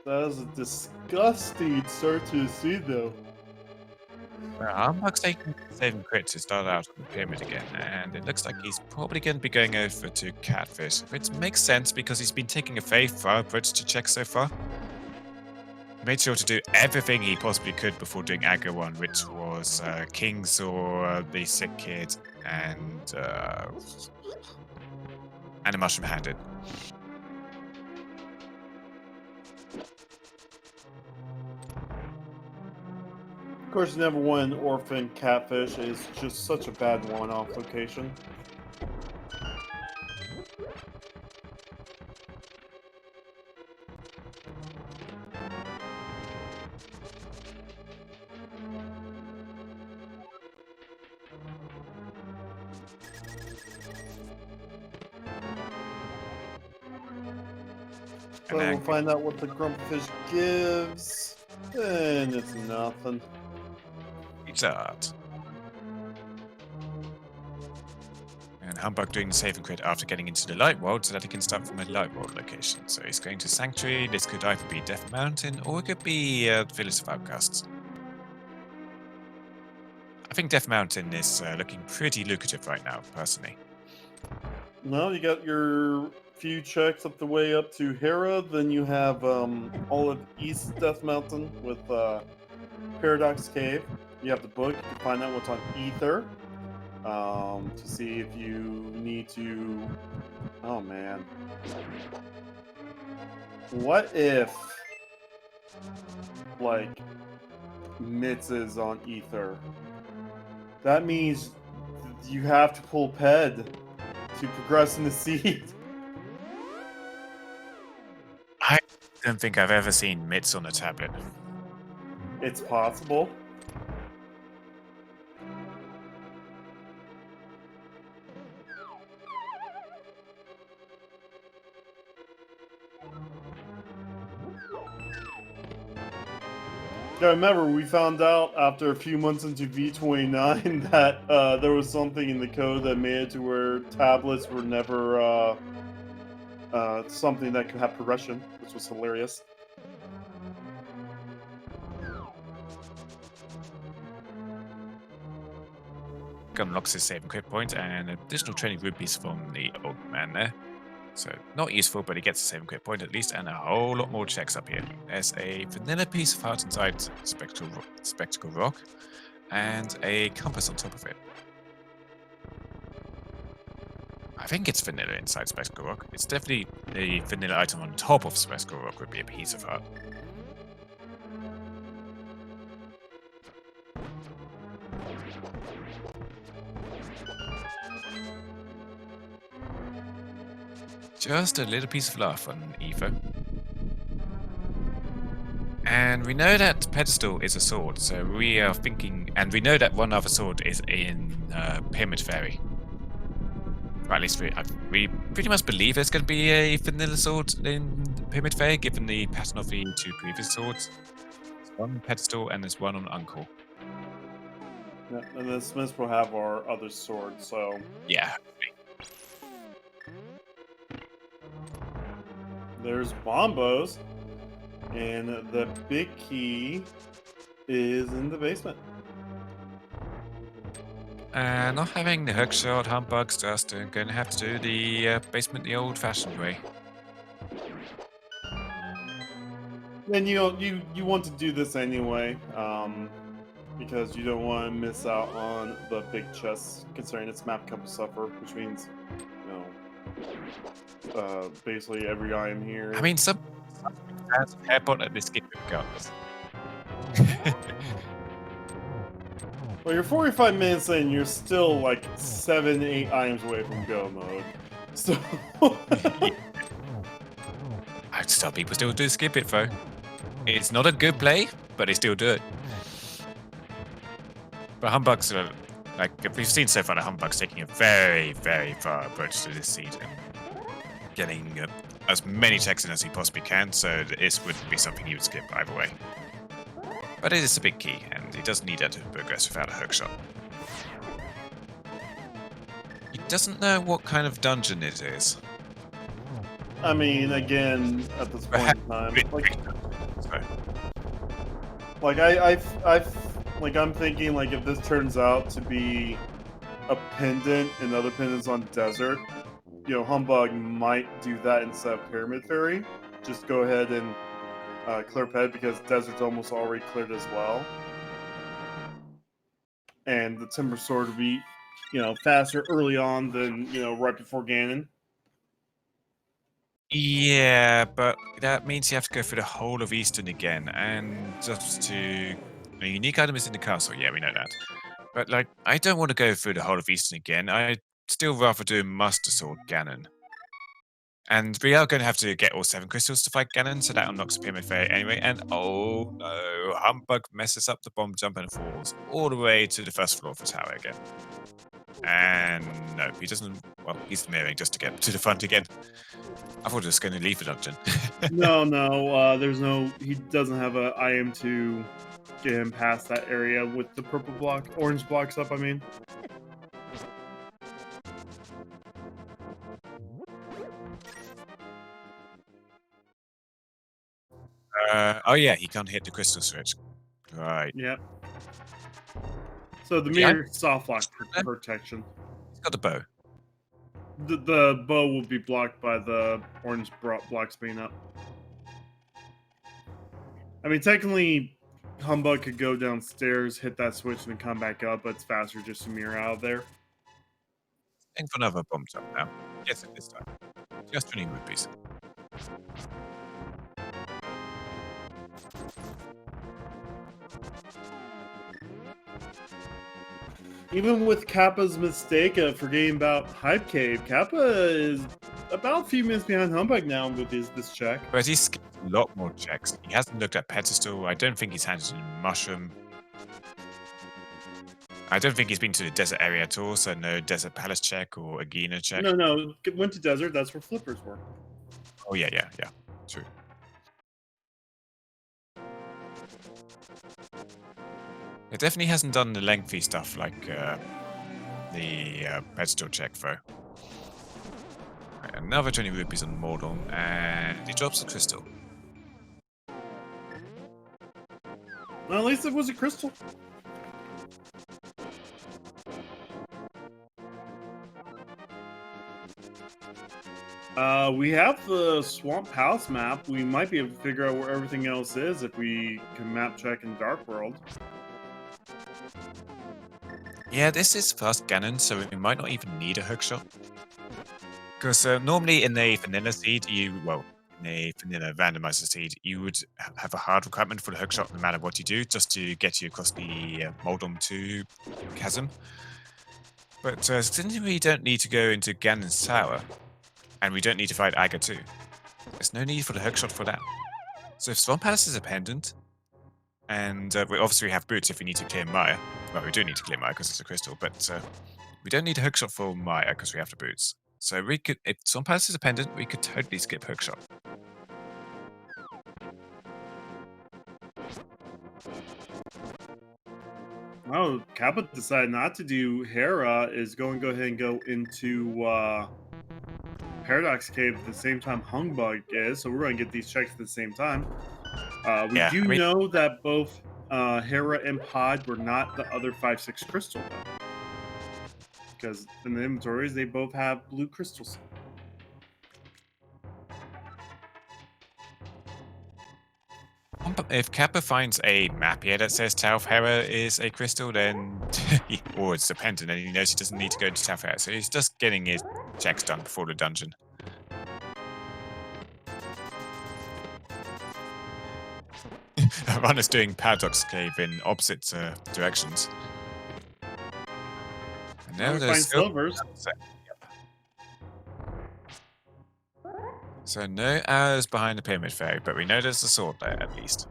That is a disgusting start to the seed, though. Humpbuck's taking saving crit to start out on the pyramid again, and it looks like he's probably going to be going over to Catfish, which makes sense because he's been taking a very far approach to check so far. Made sure to do everything he possibly could before doing Aggro 1, which was Kings or the Sick Kid and a Mushroom Handed. Of course, number one, Orphan Catfish is just such a bad one-off location. So we'll find out what the Grumpfish gives, and it's nothing. It's art. And Humpbuck doing the saving crit after getting into the Light World so that he can start from a Light World location. So he's going to Sanctuary. This could either be Death Mountain or it could be Village of Outcasts. I think Death Mountain is looking pretty lucrative right now, personally. No, you got your few checks up the way up to Hera, then you have all of East Death Mountain with Paradox Cave. You have the book, you can find out what's on Ether to see if you need to... Oh man. What if, like, Mitz is on Ether? That means you have to pull Ped to progress in the seed. I don't think I've ever seen Mitz on a tablet. It's possible. Yeah, remember, we found out after a few months into V29 that there was something in the code that made it to where tablets were never something that could have progression, which was hilarious. Unlocks his saving crit point and additional 20 rupees from the old man there. So not useful, but he gets a saving crit point at least, and a whole lot more checks up here. There's a vanilla piece of heart inside Spectacle Rock, and a compass on top of it. I think it's vanilla inside Spectacle Rock. It's definitely the vanilla item on top of Spectacle Rock would be a piece of heart. Just a little piece of fluff on Ether. And we know that pedestal is a sword, so we are thinking, and we know that one other sword is in Pyramid Fairy. Or at least we pretty much believe there's going to be a vanilla sword in Pyramid Fair, given the pattern of the two previous swords. There's one on pedestal and there's one on Uncle. Yeah, and the Smiths will have our other sword, so Yeah. there's Bombos, and the big key is in the basement. Not having the hookshot, Humbug's just going to have to do the basement the old-fashioned way. And you want to do this anyway, because you don't want to miss out on the big chest, considering it's map compass suffer, which means, basically every item here. I mean, some fans of Hairbot at this game regardless. Well, you're 45 minutes in, you're still like 7-8 items away from go mode. So I'd still people still do skip it though. It's not a good play, but they still do it. But Humbugs are like we've seen so far, the Humbugs taking a very, very far approach to this seed and getting as many checks in as he possibly can. So this wouldn't be something he would skip either way. But it is a big key, and he doesn't need that to progress without a hookshot. He doesn't know what kind of dungeon it is. I mean, again, at this point in time, I'm thinking like if this turns out to be a pendant and other pendants on desert, Humbug might do that instead of Pyramid Fairy. Just go ahead and clear ped because desert's almost already cleared as well, and the Timber Sword would be, faster early on than right before Ganon. Yeah, but that means you have to go through the whole of Eastern again, and just to... A unique item is in the castle, yeah, we know that. But, like, I don't want to go through the whole of Eastern again. I'd still rather do Master Sword Ganon. And we are going to have to get all 7 crystals to fight Ganon, so that unlocks Pyramid Fair anyway. And, oh no, Humbug messes up the bomb jump and falls all the way to the first floor of the tower again. And no, he doesn't... Well, he's mirroring just to get to the front again. I thought he was going to leave the dungeon. No, there's no... He doesn't have an item to get him past that area with the purple block, orange blocks up, I mean. Oh yeah, he can't hit the crystal switch. Right. Yep. So the Yeah. mirror soft lock protection. He's got the bow. The bow will be blocked by the orange blocks being up. I mean, technically, Humbug could go downstairs, hit that switch, and then come back up, but it's faster just to mirror out of there. In for another bomb jump now. Yes, it this time. Just 20 rupees. Even with Kappa's mistake of forgetting about Hype Cave, Kappa is about a few minutes behind Humbug now with this check. But he's skipped a lot more checks. He hasn't looked at Pedestal. I don't think he's handed in Mushroom. I don't think he's been to the desert area at all, so no Desert Palace check or Agena check. No, went to desert. That's where flippers were. Oh, yeah. True. It definitely hasn't done the lengthy stuff like the pedestal check, though. Right, another 20 rupees on Mordor, and he drops the crystal. Well, at least it was a crystal. We have the Swamp House map. We might be able to figure out where everything else is if we can map check in Dark World. Yeah, this is fast Ganon, so we might not even need a hookshot. Because normally in a vanilla seed, in a vanilla randomizer seed, you would have a hard requirement for the hookshot no matter what you do, just to get you across the Moldom 2 chasm. But since we don't need to go into Ganon's tower, and we don't need to fight Aga 2, there's no need for the hookshot for that. So if Swamp Palace is a pendant, and we obviously have boots if we need to clear Maya. Well, we do need to clear Maya because it's a crystal, but we don't need a hookshot for Maya because we have the boots. So we could, if Swamp Palace is a pendant, we could totally skip hookshot. Oh, Kappa decided not to do Hera. Is going to go ahead and go into Paradox Cave at the same time Hungbug is. So we're going to get these checks at the same time. We Yeah, do I mean, know that both Hera and Pod were not the other 5/6 crystal though, because in the inventories they both have blue crystals. if Kappa finds a map here that says Tau of Hera is a crystal, then or it's dependent, and he knows he doesn't need to go to Tau of Hera, so he's just getting his checks done before the dungeon. Runner's doing Paradox Cave in opposite directions. And Now now we there's find still. silvers. So no arrows behind the Pyramid Fairy, but we know there's a sword there at least.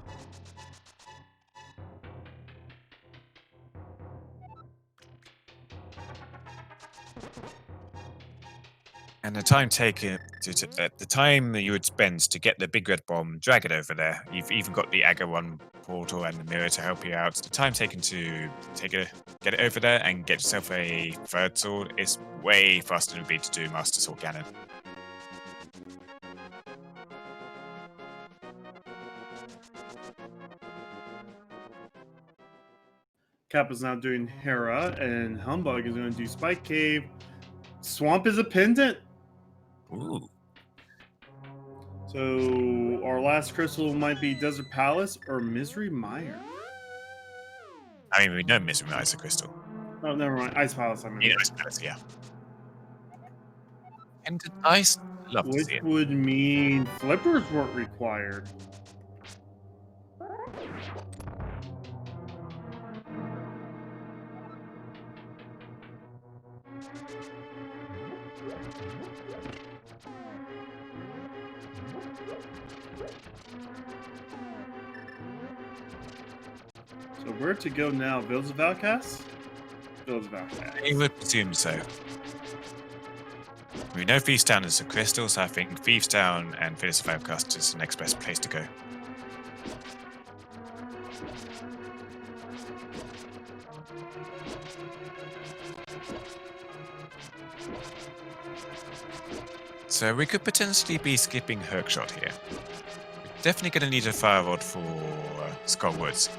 And the time taken, the time that you would spend to get the big red bomb, drag it over there. You've even got the Aga 1 portal and the mirror to help you out. The time taken to get it over there and get yourself a third sword is way faster than it would be to do Master Sword Ganon. Kappa's now doing Hera, and Humbug is going to do Spike Cave. Swamp is a pendant. Ooh. So our last crystal might be Desert Palace or Misery Mire. I mean, we know Misery is a crystal. Oh, never mind. Ice Palace, I mean. Yeah, Ice Palace, yeah. And Ice, love to Which see it. would mean flippers weren't required. So where to go now? Village of Outcasts? Village of Outcasts. I would presume so. We know Thieves Town is a crystal, so I think Thieves Town and Village of Outcast is the next best place to go. So we could potentially be skipping Herkshot here. We're definitely going to need a fire rod for Skull Woods.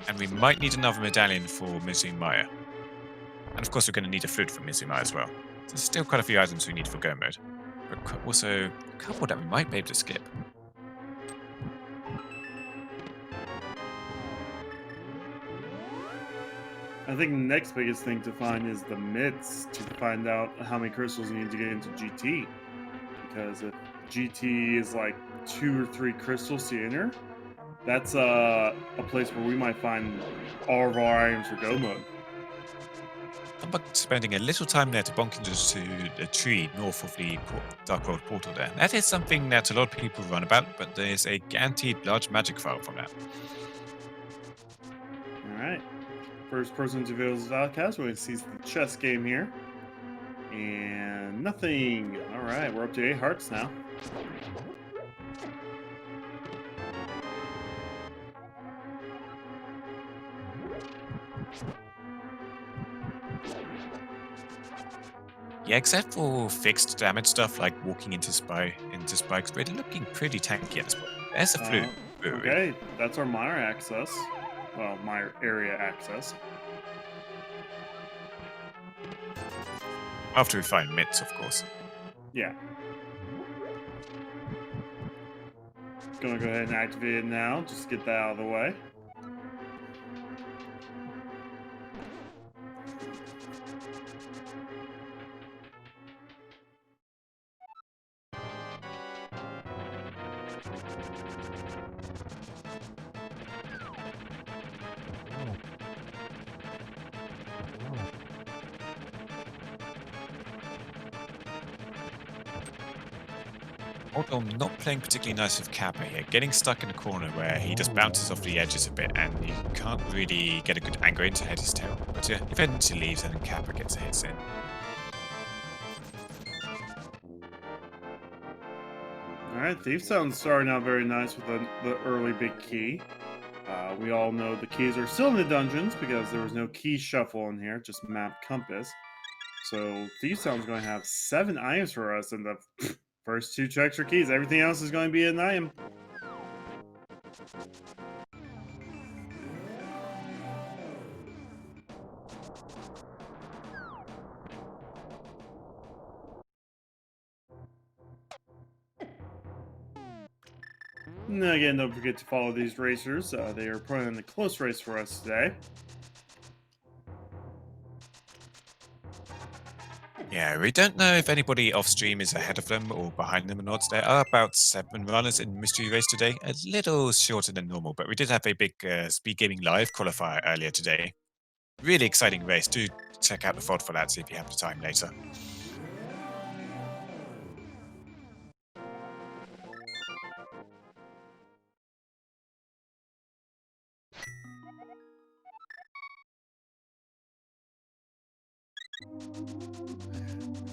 And we might need another medallion for Misery Mire. And of course we're going to need a flute for Misery Mire as well. There's still quite a few items we need for go mode. But also a couple that we might be able to skip. I think the next biggest thing to find is the myths to find out how many crystals you need to get into GT. Because if GT is like 2 or 3 crystals to enter, that's a place where we might find all of our items for go mode. I'm spending a little time there to bonk into the tree north of the Dark World portal there. That is something that a lot of people run about, but there's a guaranteed large magic file from that. Alright. First person to Village of Outcasts. We're going to see the chess game here. And nothing. Alright, we're up to 8 hearts now. Yeah, except for fixed damage stuff like walking into spikes, we're looking pretty tanky at this point. There's a flute. Okay, that's our mire access. Well, mire area access. After we find mitts, of course. Yeah. Gonna go ahead and activate it now. Just get that out of the way. Although I'm not playing particularly nice with Kappa here, getting stuck in a corner where he just bounces off the edges a bit and you can't really get a good angle in to head his tail. But yeah, eventually leaves and then Kappa gets a hit in. Alright, Thief sounds starting out very nice with the early big key. We all know the keys are still in the dungeons because there was no key shuffle in here, just map compass. So Thief Sound's going to have 7 items for us in the first 2 checks are keys. Everything else is going to be an item. And again, don't forget to follow these racers. They are putting in the close race for us today. Yeah, we don't know if anybody off stream is ahead of them or behind them or not. There are about 7 runners in Mystery Race today, a little shorter than normal, but we did have a big Speed Gaming Live qualifier earlier today. Really exciting race. Do check out the VOD for that, see if you have the time later.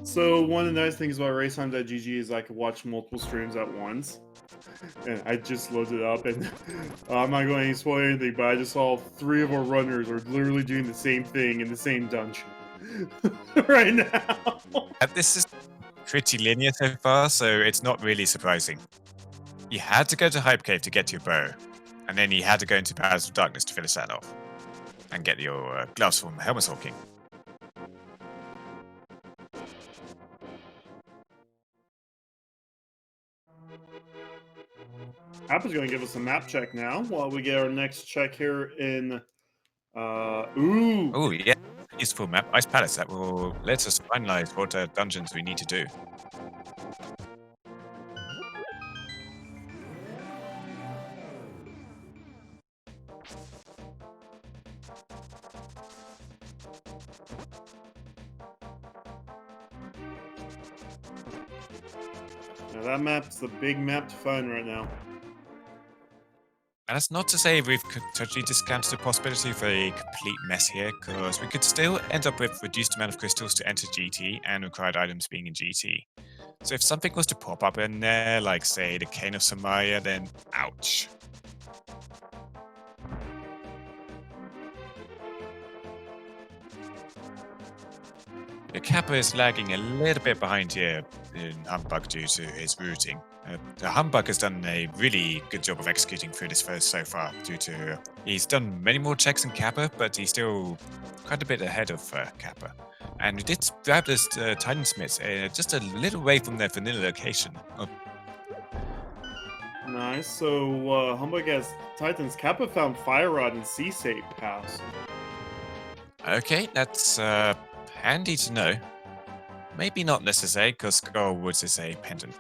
So one of the nice things about racetime.gg is I can watch multiple streams at once. And I just loaded it up, and I'm not going to spoil anything, but I just saw 3 of our runners are literally doing the same thing in the same dungeon right now. This is pretty linear so far, so it's not really surprising. You had to go to Hype Cave to get your bow, and then you had to go into Palace of Darkness to finish that off, and get your gloves from Helmut King. App is going to give us a map check now while we get our next check here in. Ooh. Oh, yeah. Useful map. Ice Palace. That will let us finalize what dungeons we need to do. Now that map's the big map to find right now. And that's not to say we've totally discounted the possibility of a complete mess here, because we could still end up with reduced amount of crystals to enter GT and required items being in GT. So if something was to pop up in there, like say the Cane of Samaria, then ouch. The Kappa is lagging a little bit behind here in Humbug due to his routing. The Humbug has done a really good job of executing through this first so far due to he's done many more checks than Kappa, but he's still quite a bit ahead of Kappa. And we did grab this Titansmiths just a little way from their vanilla location. Nice. So Humbug has Titans. Kappa found Fire Rod in C-Safe house. Okay, that's handy to know. Maybe not necessary, because Skull Woods is a pendant.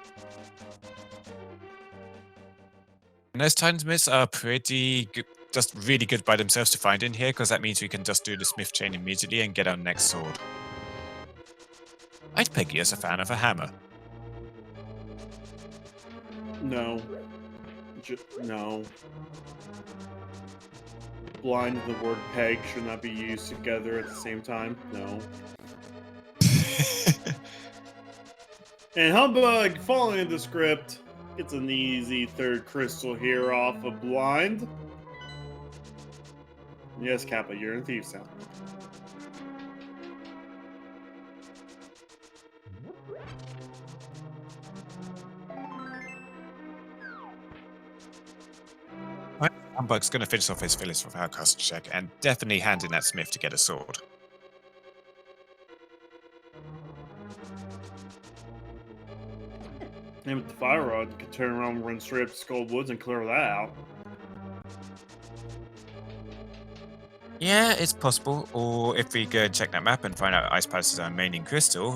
And those Titansmiths are pretty good, just really good by themselves to find in here, because that means we can just do the Smith chain immediately and get our next sword. I'd peg you as a fan of a hammer. No. No. Blind and the word peg should not be used together at the same time. No. And Humbug, following the script, gets an easy 3rd crystal here off of Blind. Yes, Kappa, you're in Thief Sound. Humbug's going to finish off his Phyllis with our custom check and definitely hand in that Smith to get a sword. And with the Fire Rod, you can turn around, run straight up to Skull Woods and clear that out. Yeah, it's possible. Or if we go and check that map and find out Ice Palace is our main crystal,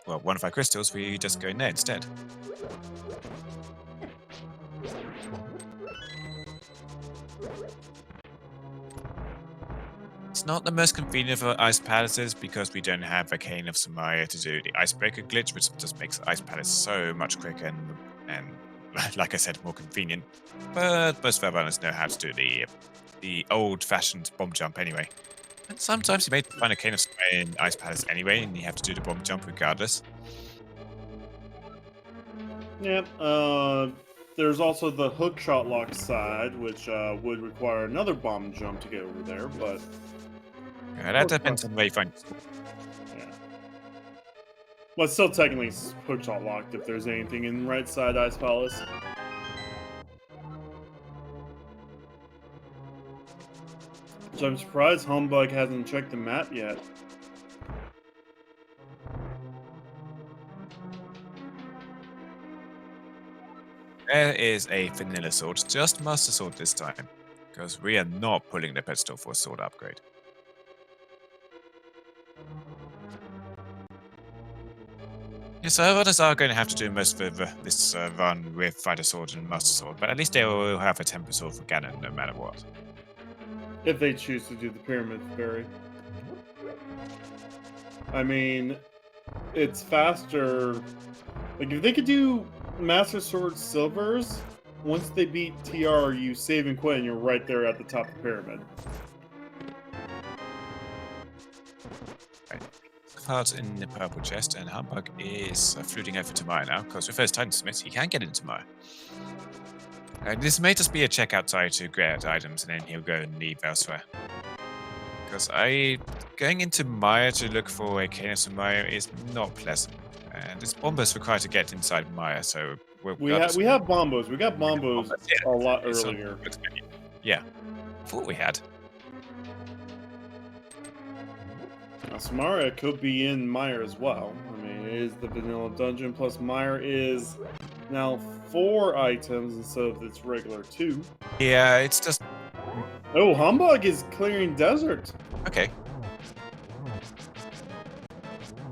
one of our crystals, we just go in there instead. It's not the most convenient for Ice Palaces because we don't have a Cane of Samaria to do the Icebreaker glitch, which just makes Ice Palace so much quicker and like I said, more convenient. But most of our runners know how to do the old-fashioned bomb jump anyway. And sometimes you may find a Cane of Samaria in Ice Palace anyway, and you have to do the bomb jump regardless. Yep, There's also the hook shot lock side, which would require another bomb jump to get over there, but That depends on where you find. yeah. Well, it's still technically hook shot locked if there's anything in right side Ice Palace. So I'm surprised Humbug hasn't checked the map yet. There is a vanilla sword, just Master Sword this time, because we are not pulling the pedestal for a sword upgrade. Yeah, so others are going to have to do most of this run with Fighter Sword and Master Sword, but at least they will have a Temper Sword for Ganon no matter what. If they choose to do the Pyramid Fairy. I mean, it's faster. Like, if they could do Master Sword Silvers, once they beat TR, you save and quit and you're right there at the top of the pyramid. Right. Cards in the purple chest, and Humbug is fluting over to Maya now, because with first Titan Smith, he can get into Maya. This may just be a check outside to get items, and then he'll go and leave elsewhere. Because going into Maya to look for a Canis of Maya is not pleasant. And it's bombers required to get inside Maya, so we have bombos. We got bombos a lot earlier. Yeah, thought we had. Now, Samara could be in Mire as well. I mean, it is the vanilla dungeon, plus Mire is now 4 items instead of its regular 2. Yeah, it's just... Oh, Humbug is clearing desert. Okay.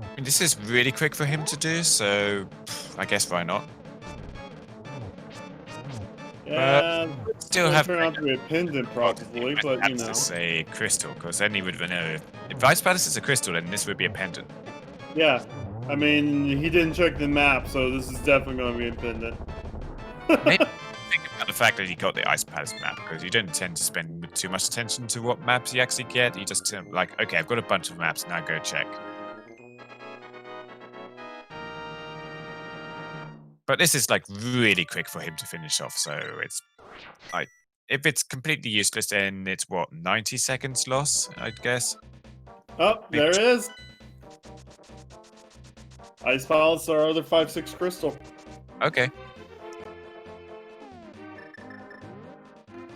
I mean, this is really quick for him to do, so I guess why not? Yeah, still have turn out to be a pendant probably, but you know. It's a crystal, because then he would know. If Ice Palace is a crystal, then this would be a pendant. Yeah, I mean, he didn't check the map, so this is definitely going to be a pendant. Maybe think about the fact that he got the Ice Palace map, because you don't tend to spend too much attention to what maps you actually get. You just like, okay, I've got a bunch of maps, now go check. But this is like really quick for him to finish off, so it's like, if it's completely useless, then it's what, 90 seconds loss, I'd guess. Oh, there it is. Ice Palace, our other 5/6 crystal. Okay.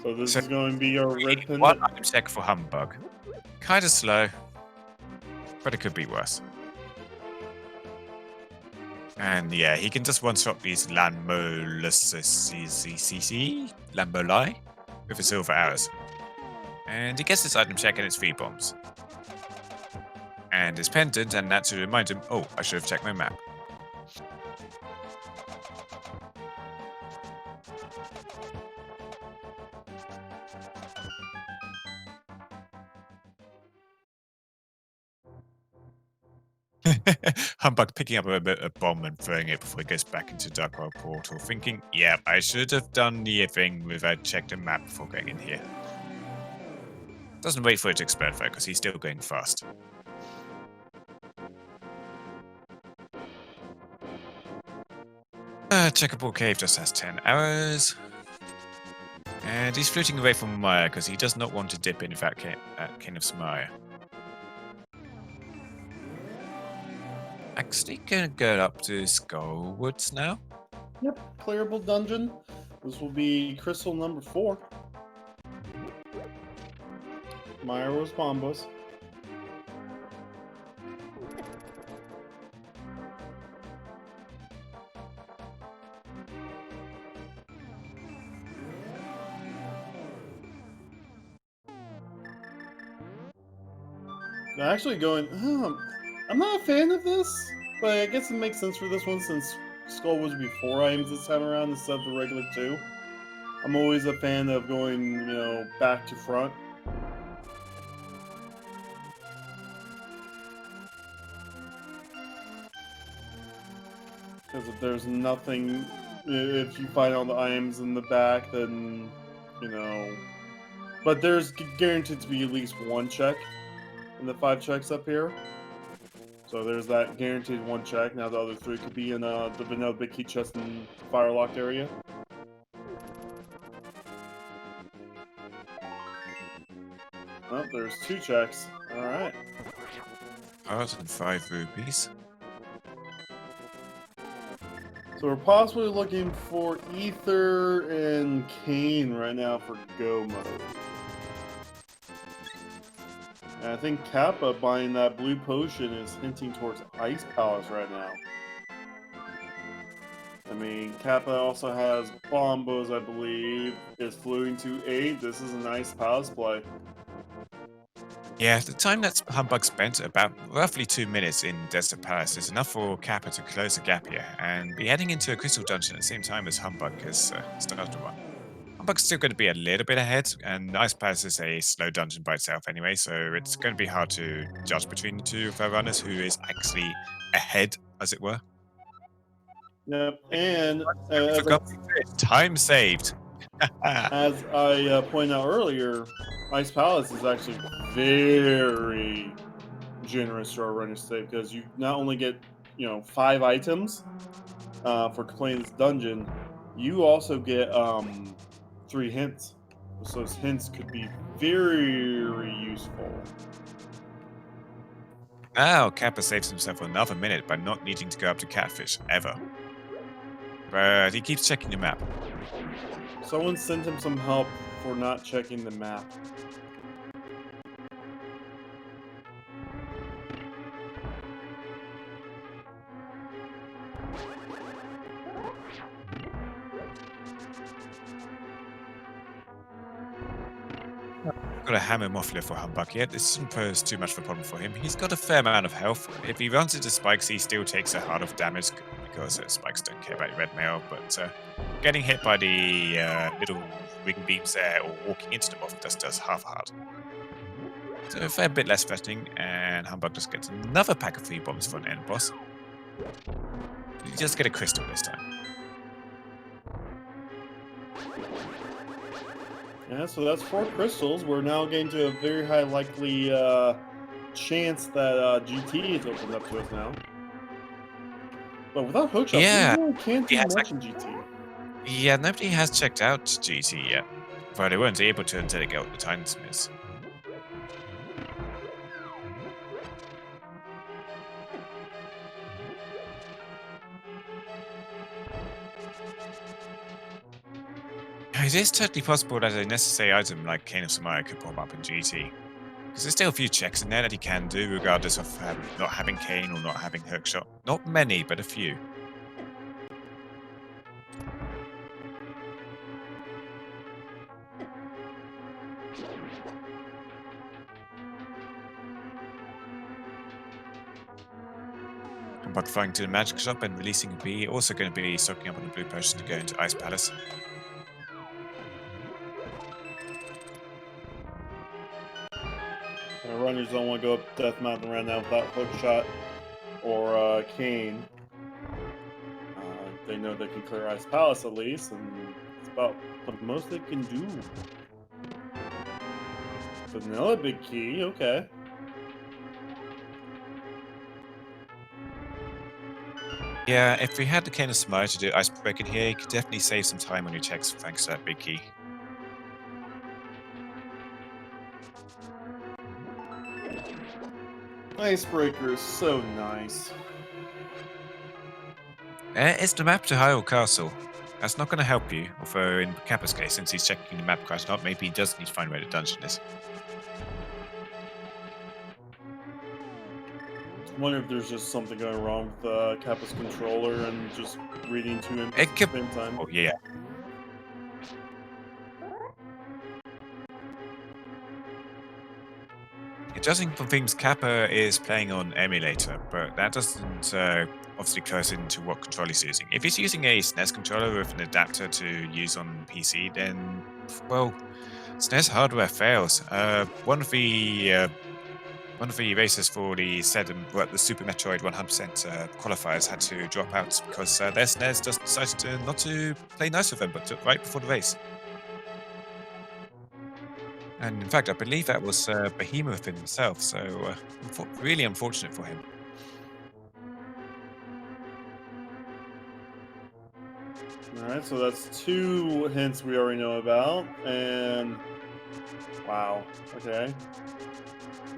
So this is going to be our red pendant. One item check for Humbug. Kind of slow, but it could be worse. And yeah, he can just one-shot these Lamboli with the silver arrows. And he gets this item check and it's 3 bombs. And his pendant, and that to remind him, oh, I should have checked my map. Humbug picking up a bomb and throwing it before he goes back into Dark World Portal, thinking, yeah, I should have done the thing without checked the map before going in here. Doesn't wait for it to explode though, because he's still going fast. Checkerboard Cave just has 10 arrows. And he's floating away from Maya because he does not want to dip in at King of Samaya. Actually, gonna go up to Skull Woods now. Yep, clearable dungeon. This will be crystal number 4. Myros Bombos. Actually going, I'm not a fan of this, but I guess it makes sense for this one since Skull was before items this time around instead of the regular 2. I'm always a fan of going, you know, back to front. Because if there's nothing, if you find all the items in the back, then, you know... But there's guaranteed to be at least 1 check in the 5 checks up here. So there's that guaranteed 1 check. Now the other 3 could be in the vanilla big key chest and fire locked area. there's 2 checks. All right. 105 rupees. So we're possibly looking for Ether and Kane right now for go mode. And I think Kappa buying that blue potion is hinting towards Ice Palace right now. I mean, Kappa also has Bombos, I believe, is fluting to 8. This is a nice Palace play. Yeah, the time that Humbug spent, about roughly 2 minutes in Desert Palace, is enough for Kappa to close the gap here and be heading into a Crystal Dungeon at the same time as Humbug has started one. Humbug's still going to be a little bit ahead, and Ice Palace is a slow dungeon by itself anyway, so it's going to be hard to judge between the two fair runners who is actually ahead, as it were. Yep, and Time saved. as I pointed out earlier, Ice Palace is actually very generous to our runners today because you not only get 5 items for completing this dungeon, you also get 3 hints. So those hints could be very useful. Now, Kappa saves himself another minute by not needing to go up to Catfish, ever. But he keeps checking the map. Someone sent him some help for not checking the map. Got a hammer muffler for Humbug yet. This doesn't pose too much of a problem for him. He's got a fair amount of health. If he runs into spikes, he still takes a heart of damage because spikes don't care about red mail. But getting hit by the little ring beams there or walking into them often just does half a heart. So a fair bit less threatening, and Humbug just gets another pack of 3 bombs for an end boss. You just get a crystal this time. Yeah, so that's 4 crystals. We're now getting to a very high likely chance that GT is opened up to us now. But without hookshot, Yeah, we really can't do yeah, much in GT. Yeah, nobody has checked out GT yet. Well, they weren't able to until they got the Timesmiths. It is totally possible that a necessary item like Cane of Samaya could pop up in GT. Because there's still a few checks in there that he can do, regardless of not having Cane or not having Hookshot. Not many, but a few. But flying to the magic shop and releasing a bee, also going to be stocking up on the blue potion to go into Ice Palace. Runners don't want to go up Death Mountain right now without hookshot or Kane. They know they can clear Ice Palace at least, and it's about the most they can do. Vanilla Big Key, okay. Yeah, if we had the Cane of Samaya to do Icebreaker here, you could definitely save some time on your checks thanks to that big key. Icebreaker is so nice. It's the map to Hyrule Castle. That's not going to help you, although in Kappa's case, since he's checking the map quite a lot, maybe he does need to find where the dungeon is. I wonder if there's just something going wrong with Kappa's controller and just reading to him It at could. the same time. Oh, yeah. It does confirm Kappa is playing on emulator, but that doesn't obviously close into what controller he's using. If he's using a SNES controller with an adapter to use on PC, then, well, SNES hardware fails. One of the races for the the Super Metroid 100% qualifiers had to drop out because their SNES just decided not to play nice with them, but right before the race. And in fact, I believe that was Behemoth himself, so really unfortunate for him. Alright, so that's 2 hints we already know about, and wow, okay.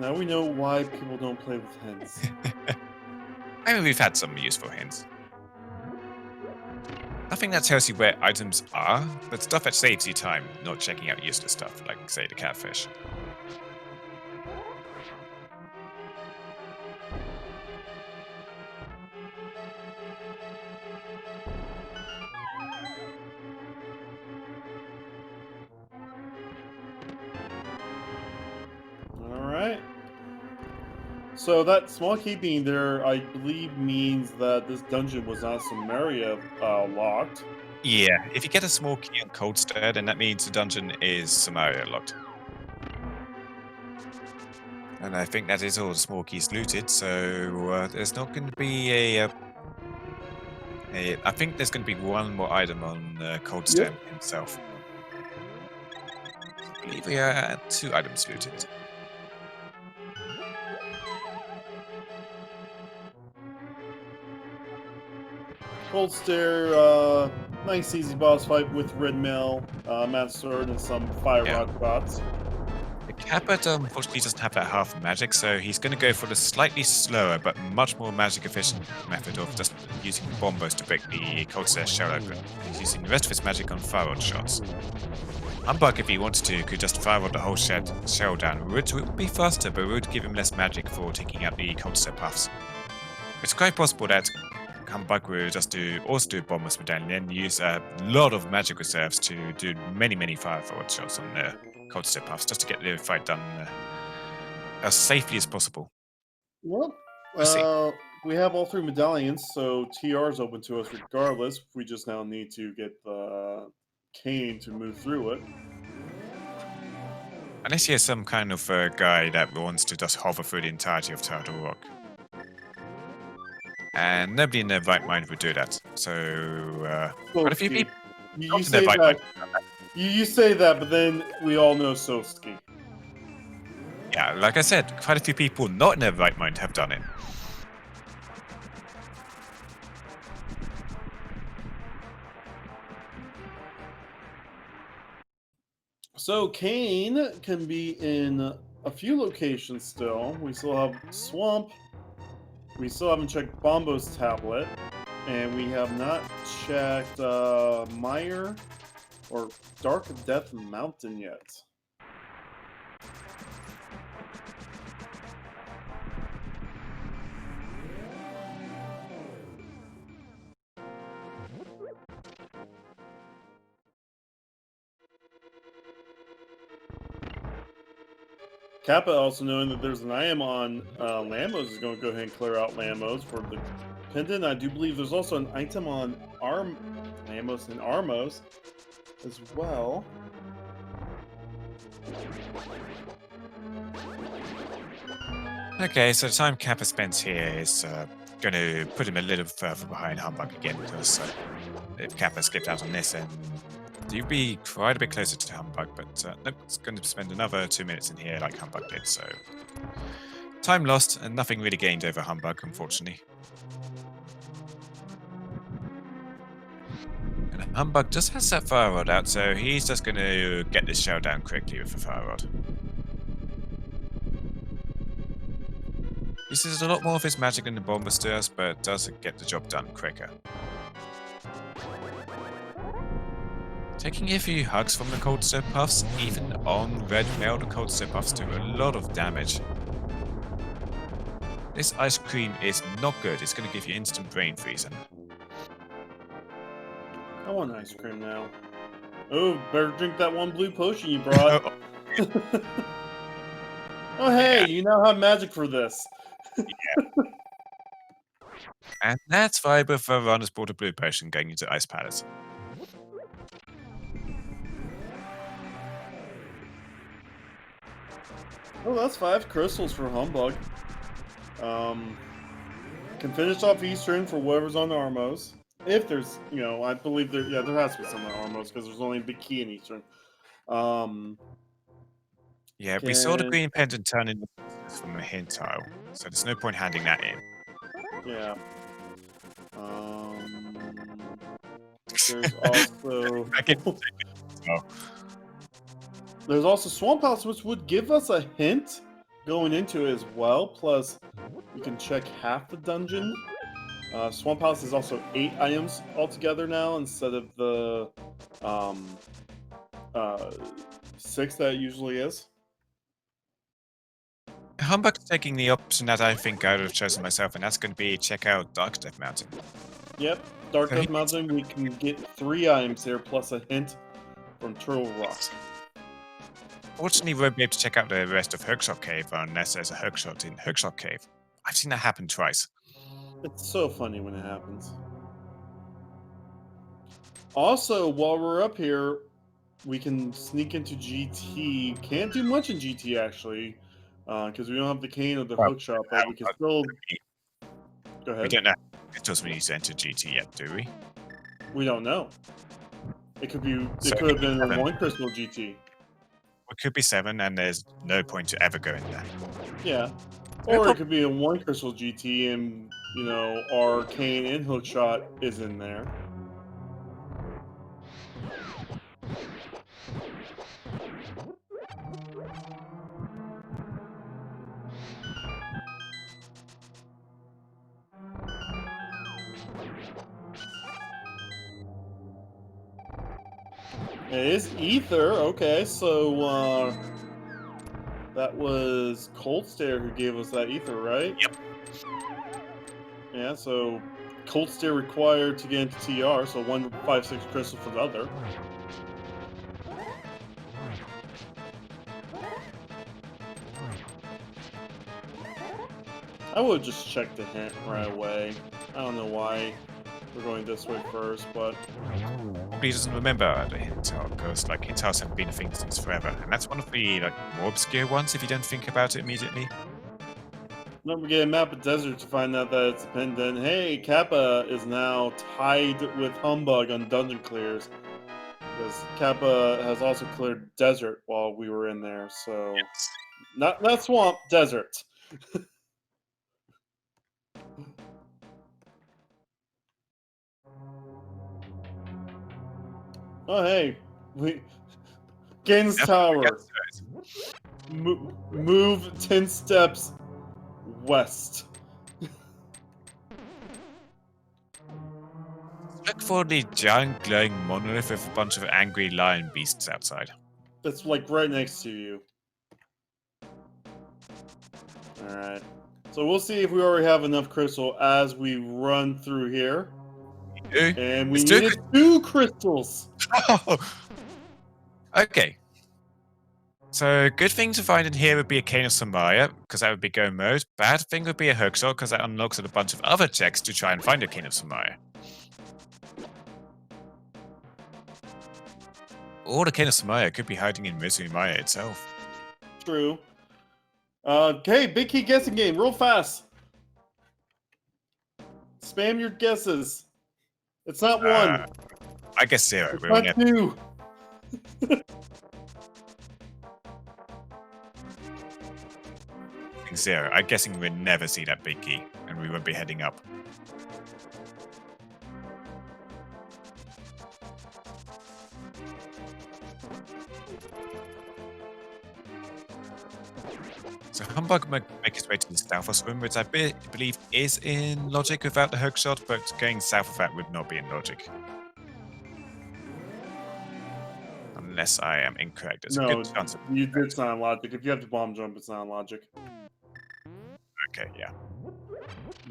Now we know why people don't play with hints. I mean, we've had some useful hints. Nothing that tells you where items are, but stuff that saves you time, not checking out useless stuff, like, say, the catfish. All right. So that small key being there, I believe, means that this dungeon was not Samaria locked. Yeah, if you get a small key on Cold Stare, then that means the dungeon is Samaria locked. And I think that is all the small keys looted, so there's not going to be I think there's going to be one more item on Cold Stare himself. I believe we are at 2 items looted. Cold Stare, nice easy boss fight with Red Mail, Master Sword, and some Fire Yeah. Rock bots. The Capet unfortunately doesn't have that half magic, so he's going to go for the slightly slower but much more magic efficient method of just using bombos to break the Cold Stare shell open. He's using the rest of his magic on fire rod shots. Humbug, if he wanted to, could just fire rod the whole shell down, which would be faster, but would give him less magic for taking out the Cold Stare puffs. It's quite possible that Humbug will just also do bombers medallion and then use a lot of magic reserves to do many fire rod shots on the Cold Stare puffs just to get the fight done as safely as possible. Well, We'll see. we have all 3 medallions, so TR is open to us regardless. We just now need to get the cane to move through it. Unless you're some kind of guy that wants to just hover through the entirety of Turtle Rock. And nobody in their right mind would do that. So, quite a few people You say that. You say that, but then we all know Soski. Yeah, like I said, quite a few people not in their right mind have done it. So Kane can be in a few locations still. We still have Swamp. We still haven't checked Bombo's tablet. And we have not checked Mire or Dark Death Mountain yet. Kappa, also knowing that there's an IM on Lambos, is going to go ahead and clear out Lambos for the pendant. I do believe there's also an item on Lambos and Armos as well. Okay, so the time Kappa spends here is going to put him a little further behind Humbug again, because if Kappa skipped out on this, then you'd be quite a bit closer to Humbug, but nope, it's going to spend another 2 minutes in here like Humbug did, so time lost and nothing really gained over Humbug, unfortunately. And Humbug just has that fire rod out, so he's just going to get this shell down quickly with the fire rod. Uses a lot more of his magic than the Bomber does, but does get the job done quicker. Taking a few hugs from the Cold Stare Puffs, even on Red Mail, the Cold Stare Puffs do a lot of damage. This ice cream is not good, it's going to give you instant brain freezing. I want ice cream now. Oh, better drink that one blue potion you brought. Oh, hey, you now have magic for this. Yeah. And that's why both runners bought a blue potion going into Ice Palace. Oh, that's 5 crystals for Humbug. Can finish off Eastern for whatever's on the Armos. If there's, I believe there has to be some on Armos because there's only a big key in Eastern. Yeah, we saw the green pendant turn into from a hint tile, so there's no point handing that in. Yeah. There's also there's also Swamp House, which would give us a hint going into it as well. Plus, you can check half the dungeon. Swamp House is also 8 items altogether now instead of the um, 6 that it usually is. Humbug's taking the option that I think I would have chosen myself, and that's going to be check out Dark Death Mountain. Yep, Dark So Death he- Mountain, we can get 3 items here plus a hint from Turtle Rock. Fortunately, we won't be able to check out the rest of Hookshot Cave unless there's a Hookshot in Hookshot Cave. I've seen that happen twice. It's so funny when it happens. Also, while we're up here, we can sneak into GT. Can't do much in GT actually, because we don't have the cane or the Well, hook shot, but we can still. Go We ahead. don't know it doesn't need to enter GT yet, do we? We don't know. It could be. So It could have been in 7. one crystal GT. It could be 7, and there's no point to ever going there. Yeah. No Or it prob- could be in one crystal GT, and our cane and hook shot is in there. It is ether. Okay, so that was Cold Stare who gave us that ether, right? Yep. Yeah, so Cold Stare required to get into TR, so 156 crystal for the other. I would just check the hint right away. I don't know why we're going this way first, but He doesn't remember the Hintel because like Hintels have been a thing since forever, and that's one of the more obscure ones if you don't think about it immediately. don't forget a map of desert to find out that it's dependent. Hey, Kappa is now tied with Humbug on dungeon clears. Because Kappa has also cleared desert while we were in there, so not swamp, desert. Oh hey, we Gaines Tower. Move 10 steps west. Look for the giant glowing monolith with a bunch of angry lion beasts outside. That's like right next to you. Alright. So we'll see if we already have enough crystal as we run through here. And we It's two needed 2 crystals. Okay. So, good thing to find in here would be a Cane of Samaya, because that would be go mode. Bad thing would be a hookshot, because that unlocks a bunch of other checks to try and find a Cane of Samaya. Or the Cane of Samaya could be hiding in Misery Maya itself. True. Okay, big key guessing game, real fast. Spam your guesses. It's not 1. I guess 0. It's We only not have 2. thing 0. I'm guessing we'll never see that big key, and we won't be heading up. So Humbug might make his way to the southwest room, which I believe is in logic without the hookshot, but going south of that would not be in logic. Unless I am incorrect. There's a No, good chance of it's not on logic. If you have to bomb jump, it's not on logic. okay, yeah.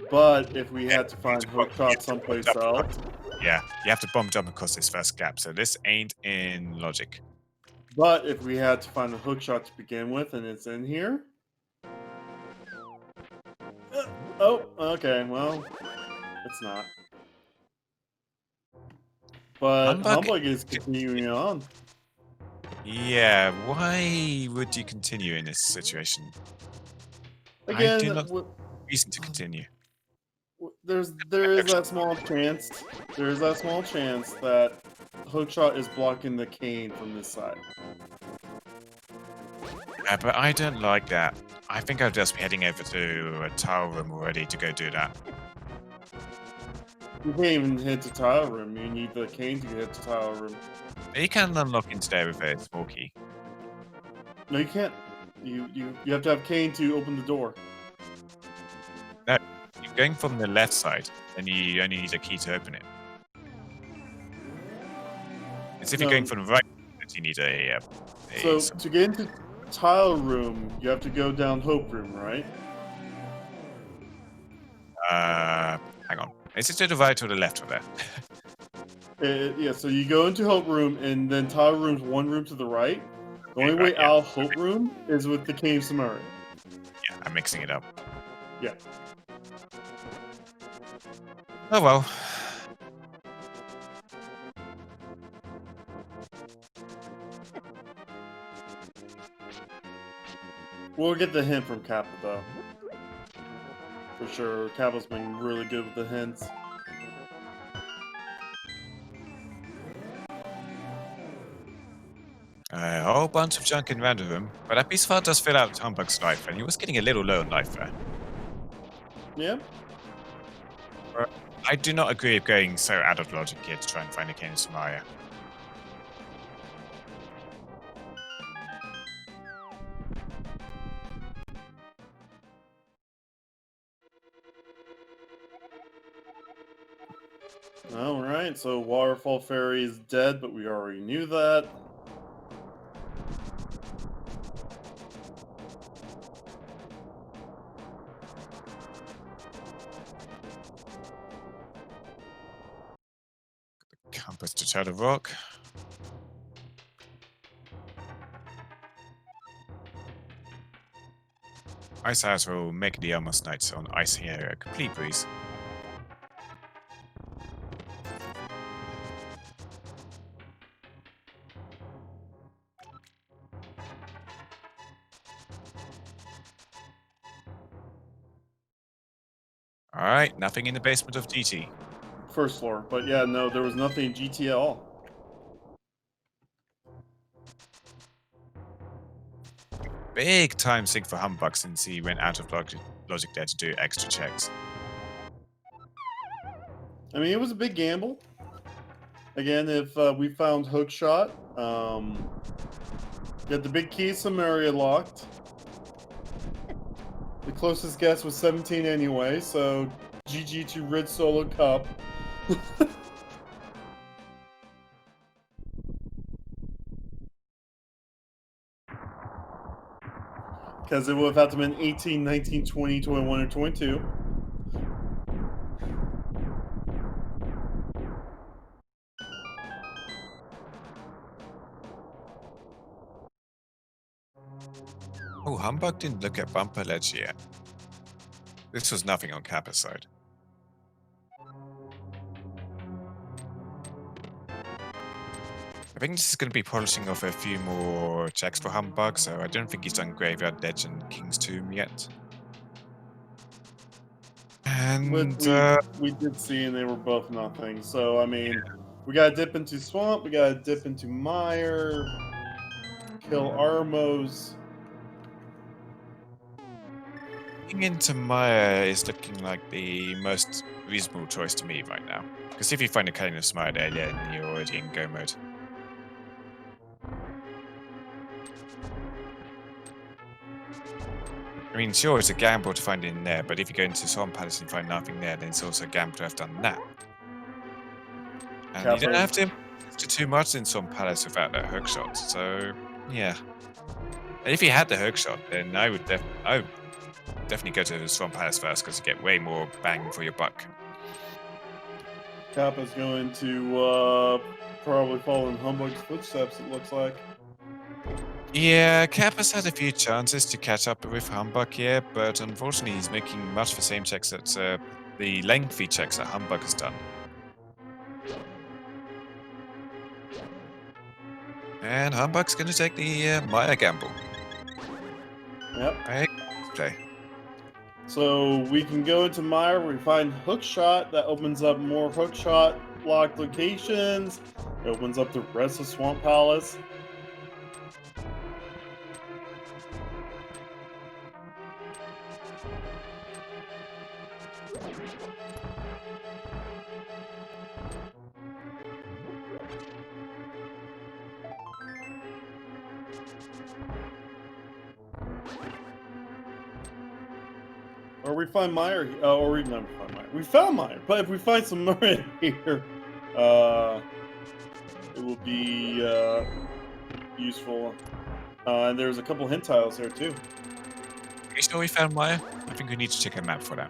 But if we had to find hookshot someplace else, Yeah, you have to bomb jump across this first gap, so this ain't in logic. but if we had to find a hookshot to begin with, and it's in here. Oh, okay. Well, it's not. But Humbug is continuing on. Yeah, why would you continue in this situation? Again, I do not reason to continue. there is that small chance. There is that small chance that hookshot is blocking the cane from this side. Yeah, but I don't like that. I think I'll just be heading over to a tower room already to go do that. You can't even hit the tile room. You need the cane to hit the tile room. You can unlock into there with a small key. No, you can't. You have to have Kane to open the door. No, you're going from the left side, and you only need a key to open it. It's if you're No. going from the right that you need So to get into tile room, you have to go down hope room, right? hang on. Is it to the right or the left of that? Yeah. So you go into hope room, and then tile room's one room to the right. The only way Right, yeah. out of hope room is with the cave Samaria. Yeah, I'm mixing it up. Yeah. Oh well. We'll get the hint from Kappa though. For sure. Kappa's been really good with the hints. A whole bunch of junk in random room, but that piece file does fill out Humbug's life, and he was getting a little low on life there. Yeah. I do not agree with going so out of logic here to try and find a Kane Samaya. Alright, so Waterfall Fairy is dead, but we already knew that. Compass to tell the rock. Ice House will make the Elmos Knights on Ice here a complete breeze. Alright, nothing in the basement of GT. First floor. But yeah, no, there was nothing in GT at all. Big time sink for Humbug since he went out of logic there to do extra checks. I mean, it was a big gamble. Again, if we found Hookshot, get the big key Samaria locked. The closest guess was 17 anyway, so GG to Red Solo Cup. Because it would have had to been 18, 19, 20, 21, or 22. Oh, Humbug didn't look at Bumper Ledge yet. This was nothing on Kappa's side. I think this is going to be polishing off a few more checks for Humbug, so I don't think he's done Graveyard Ledge and King's Tomb yet. Which And we did see, and they were both nothing. So, I mean, we gotta dip into Swamp, we gotta dip into Mire, kill Armos. getting into Maya is looking like the most reasonable choice to me right now. Because if you find a kind of Smile there, then you're already in go mode. I mean, sure, it's a gamble to find it in there, but if you go into Swamp Palace and find nothing there, then it's also a gamble to have done that. And you don't have to do too much in Swamp Palace without that hook shot, so yeah. And if you had the hook shot, then I would definitely go to Swamp Palace first, because you get way more bang for your buck. Kappa's going to probably follow in Humbug's footsteps, it looks like. Yeah, Kappa's had a few chances to catch up with Humbug here, but unfortunately he's making much the same checks that the lengthy checks that Humbug has done. And Humbug's going to take the Maya gamble. Yep. Right? Play. So we can go into Mire, we find Hookshot, that opens up more Hookshot locked locations. It opens up the rest of Swamp Palace. we find Meyer, or we never find Meyer. We found Meyer, but if we find some more in here, it will be useful. And there's a couple hint tiles there too. Are you sure we found Maya? I think we need to check a map for that.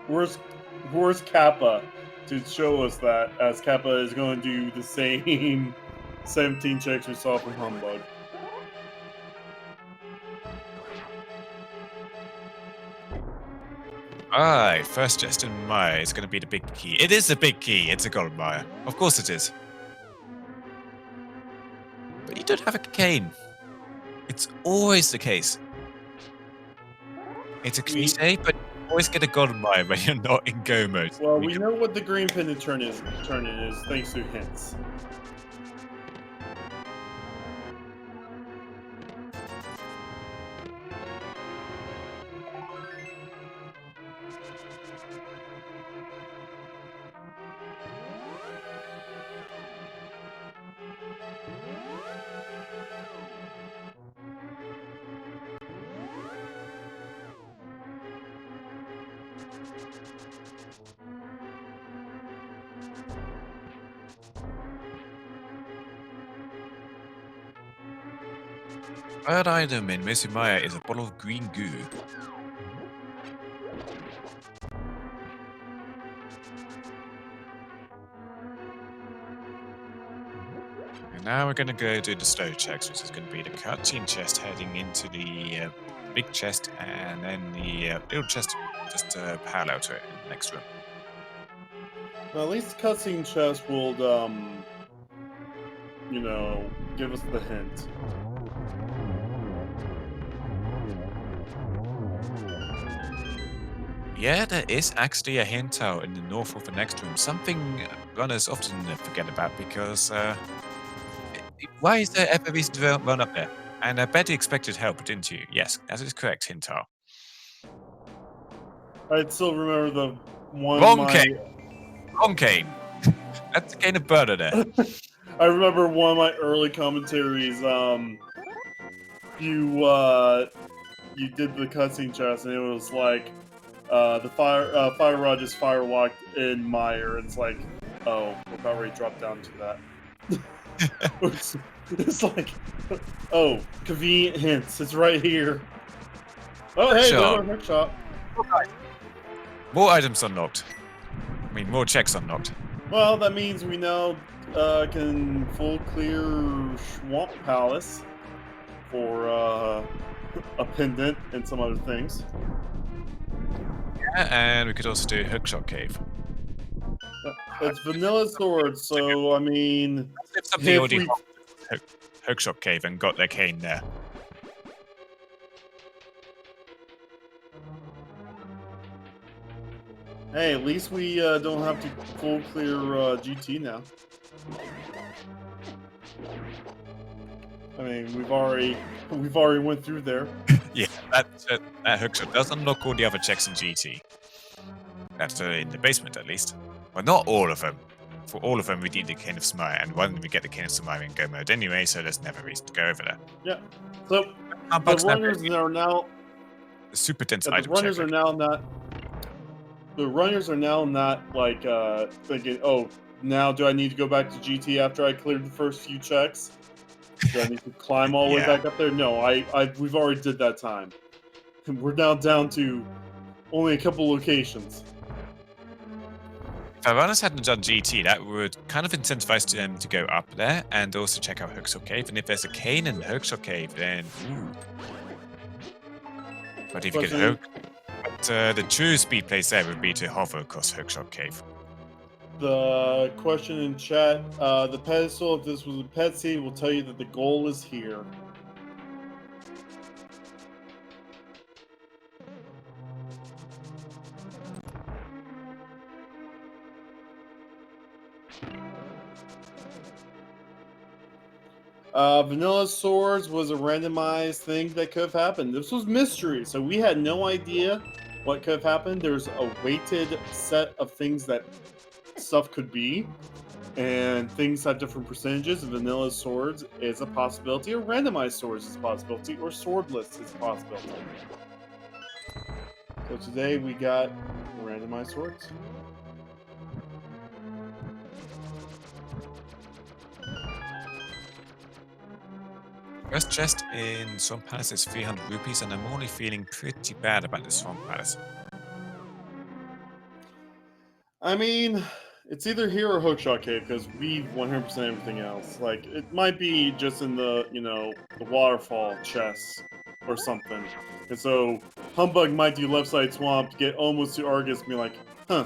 Where's Kappa to show us that, as Kappa is going to do the same 17 checks we saw from Humbug. Alright, first Justin Maya is going to be the big key. It is the big key. It's a gold Maya. Of course it is. But you don't have a cane. It's always the case. It's a cliche, but you always get a golden Maya when you're not in go mode. Well, we know what the green pendant turn is thanks to hints. Third item in Missy Maya is a bottle of green goo. And now we're going to go do the slow checks, which is going to be the cutscene chest heading into the big chest, and then the little chest just parallel to it in the next room. Well, at least the cutscene chest will, you know, give us the hint. Yeah, there is actually a hint out in the north of the next room. Something runners often forget about because why is there ever reason to run up there? And I bet you expected help, didn't you? Yes, that is correct, Hintar. I'd still remember the one. Wrong cane. Wrong cane. That's the cane of butter there. I remember one of my early commentaries. You did the cutscene chest, and it was like, the fire rod just firewalked in Meyer, and it's like, oh, we've already dropped down to that. It's like, oh, convenient hints. It's right here. Oh, hey, Sure. there's our shop. More items unlocked. I mean, more checks unlocked. Well, that means we now can full clear Swamp Palace for a pendant and some other things. Yeah, and we could also do Hookshot Cave. It's vanilla sword, so I mean, If somebody if already we- Hookshot Cave and got their cane there. hey, at least we don't have to full clear GT now. I mean, we've already went through there. Yeah, that Hookshot does unlock all the other checks in GT. That's in the basement, at least. Well, not all of them. For all of them, we need the Cane of Smire, and when we get the Cane of Smire in go mode anyway, so there's never reason to go over there. Yeah. So the runners are now. The super dense The item runners check. are now not. The runners are now not like thinking, oh, now do I need to go back to GT after I cleared the first few checks? Do I need to climb all the way Yeah. back up there? No, we've already did that time. We're now down to only a couple locations. If our runners hadn't done GT, that would kind of incentivize them to go up there and also check out Hookshot Cave. And if there's a cane in the Hookshot Cave, then ooh. But if you could hook, the true speed place there would be to hover across Hookshot Cave. The question in chat, the pedestal, if this was a pet seed, will tell you that the goal is here. Vanilla Swords was a randomized thing that could have happened. This was mystery, so we had no idea what could have happened. There's a weighted set of things that stuff could be, and things have different percentages. Vanilla Swords is a possibility, or randomized swords is a possibility, or swordless is a possibility. So today we got randomized swords. First chest in Swamp Palace is 300 rupees, and I'm only feeling pretty bad about this Swamp Palace. I mean, it's either here or Hookshot Cave because we 100% everything else. Like, it might be just in the, the waterfall chests or something. And so, Humbug might do left side swamp, get almost to Argus, and be like, huh.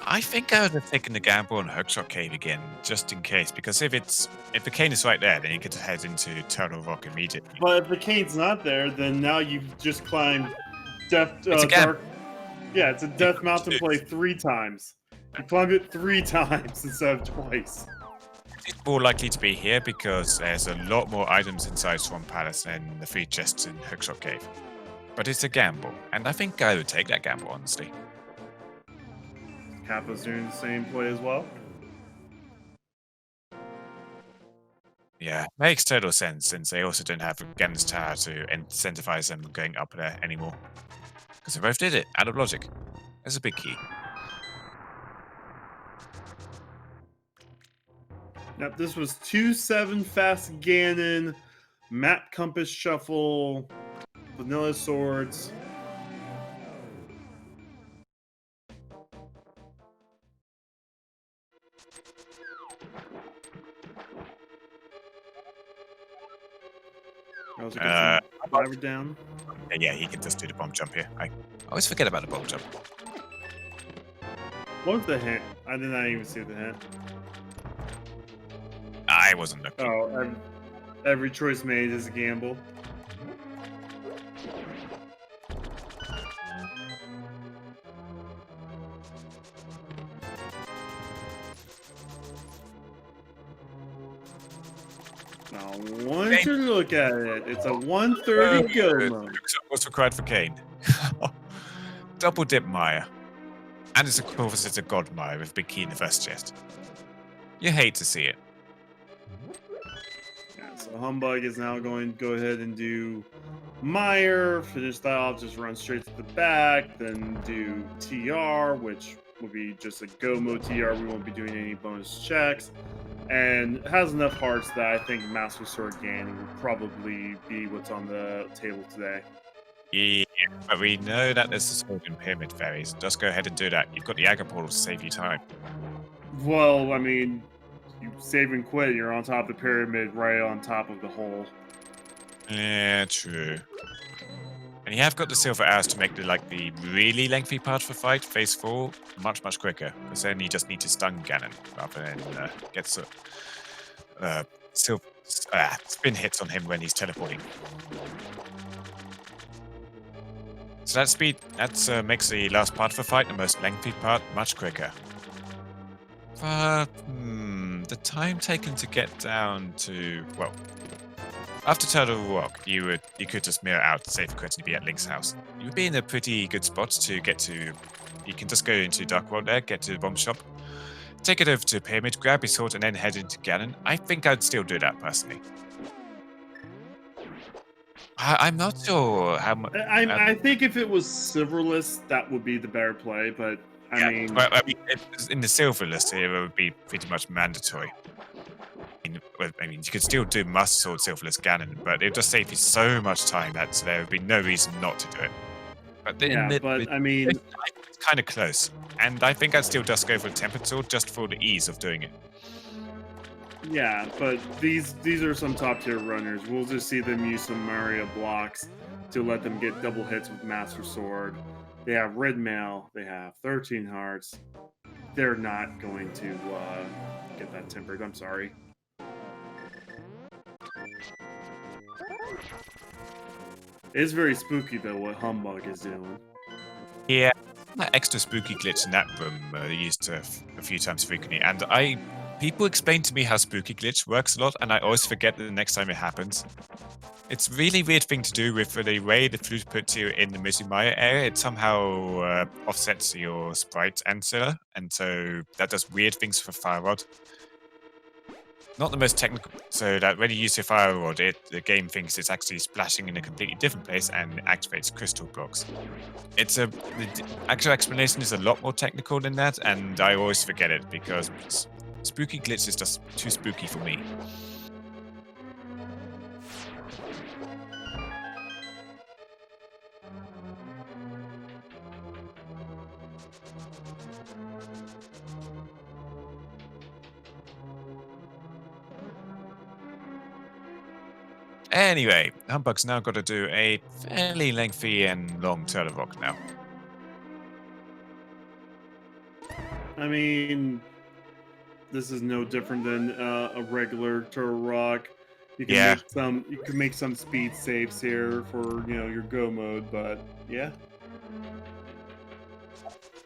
I think I would have taken the gamble on Hookshot Cave again, just in case, because if the cane is right there, then you get to head into Turtle Rock immediately. But if the cane's not there, then now you've just climbed It's a gamble. Dark. Yeah, it's a Death Mountain play 3 times. You climbed it 3 times instead of twice. It's more likely to be here because there's a lot more items inside Swamp Palace than the 3 chests in Hookshot Cave. But it's a gamble, and I think I would take that gamble, honestly. Kappa's doing the same play as well. Yeah, makes total sense since they also don't have Ganon's Tower to incentivize them going up there anymore. Because they both did it, out of logic. That's a big key. Yep, this was 2-7 Fast Ganon, Map Compass Shuffle, Vanilla Swords. I also got some driver down. And yeah, he can just do the bomb jump here. I always forget about the bomb jump. What was the hint? I did not even see the hint. I wasn't looking. Oh, every choice made is a gamble. Now, once you look at it, it's a 130 go mode. What's required for Kane? Double dip Maya. And it's a course, a God Maya with big key in the first chest. You hate to see it. Yeah, so Humbug is now going to go ahead and do Meyer. Finish that off, just run straight to the back, then do TR, which will be just a go mode TR. We won't be doing any bonus checks. And has enough hearts that I think Master Sword Ganon will probably be what's on the table today. Yeah, but we know that there's a sword in Pyramid Fairies. Just go ahead and do that. You've got the Agar Portal to save you time. Well, I mean, you save and quit, you're on top of the pyramid, right on top of the hole. Yeah, true. And you have got the silver arrows to make the really lengthy part of the fight, phase 4, much quicker. Because then you just need to stun Ganon rather than get spin hits on him when he's teleporting. So that makes the last part of the fight, the most lengthy part, much quicker. But the time taken to get down to, well, after Turtle Rock, you could just mirror out, save a quit, and be at Link's house. You would be in a pretty good spot to get to. You can just go into Dark World there, get to the bomb shop, take it over to Pyramid, grab his sword, and then head into Ganon. I think I'd still do that personally. I'm not sure how much. I think if it was silverless, that would be the better play. But I mean, in the silverless here, it would be pretty much mandatory. I mean, you could still do Master Sword Silverless Ganon, but it would just save you so much time that there would be no reason not to do it. But I mean, it's kind of close, and I think I'd still just go for the Tempered Sword just for the ease of doing it. Yeah, but these are some top tier runners. We'll just see them use some Mario blocks to let them get double hits with Master Sword. They have Red Mail. They have 13 hearts. They're not going to get that tempered. I'm sorry. It's very spooky though what Humbug is doing. Yeah, that extra spooky glitch in that room used a few times frequently, and people explain to me how spooky glitch works a lot, and I always forget the next time it happens. It's a really weird thing to do with the way the flute puts you in the Missing Maya area. It somehow offsets your sprite answer, and so that does weird things for Fire Rod. not the most technical, so that when you use your fire rod, the game thinks it's actually splashing in a completely different place and activates crystal blocks. The actual explanation is a lot more technical than that, and I always forget it because spooky glitch is just too spooky for me. Anyway, Humbug's now got to do a fairly lengthy and long turtle rock now. I mean, this is no different than a regular turtle rock. You can make some speed saves here for your go mode, but yeah.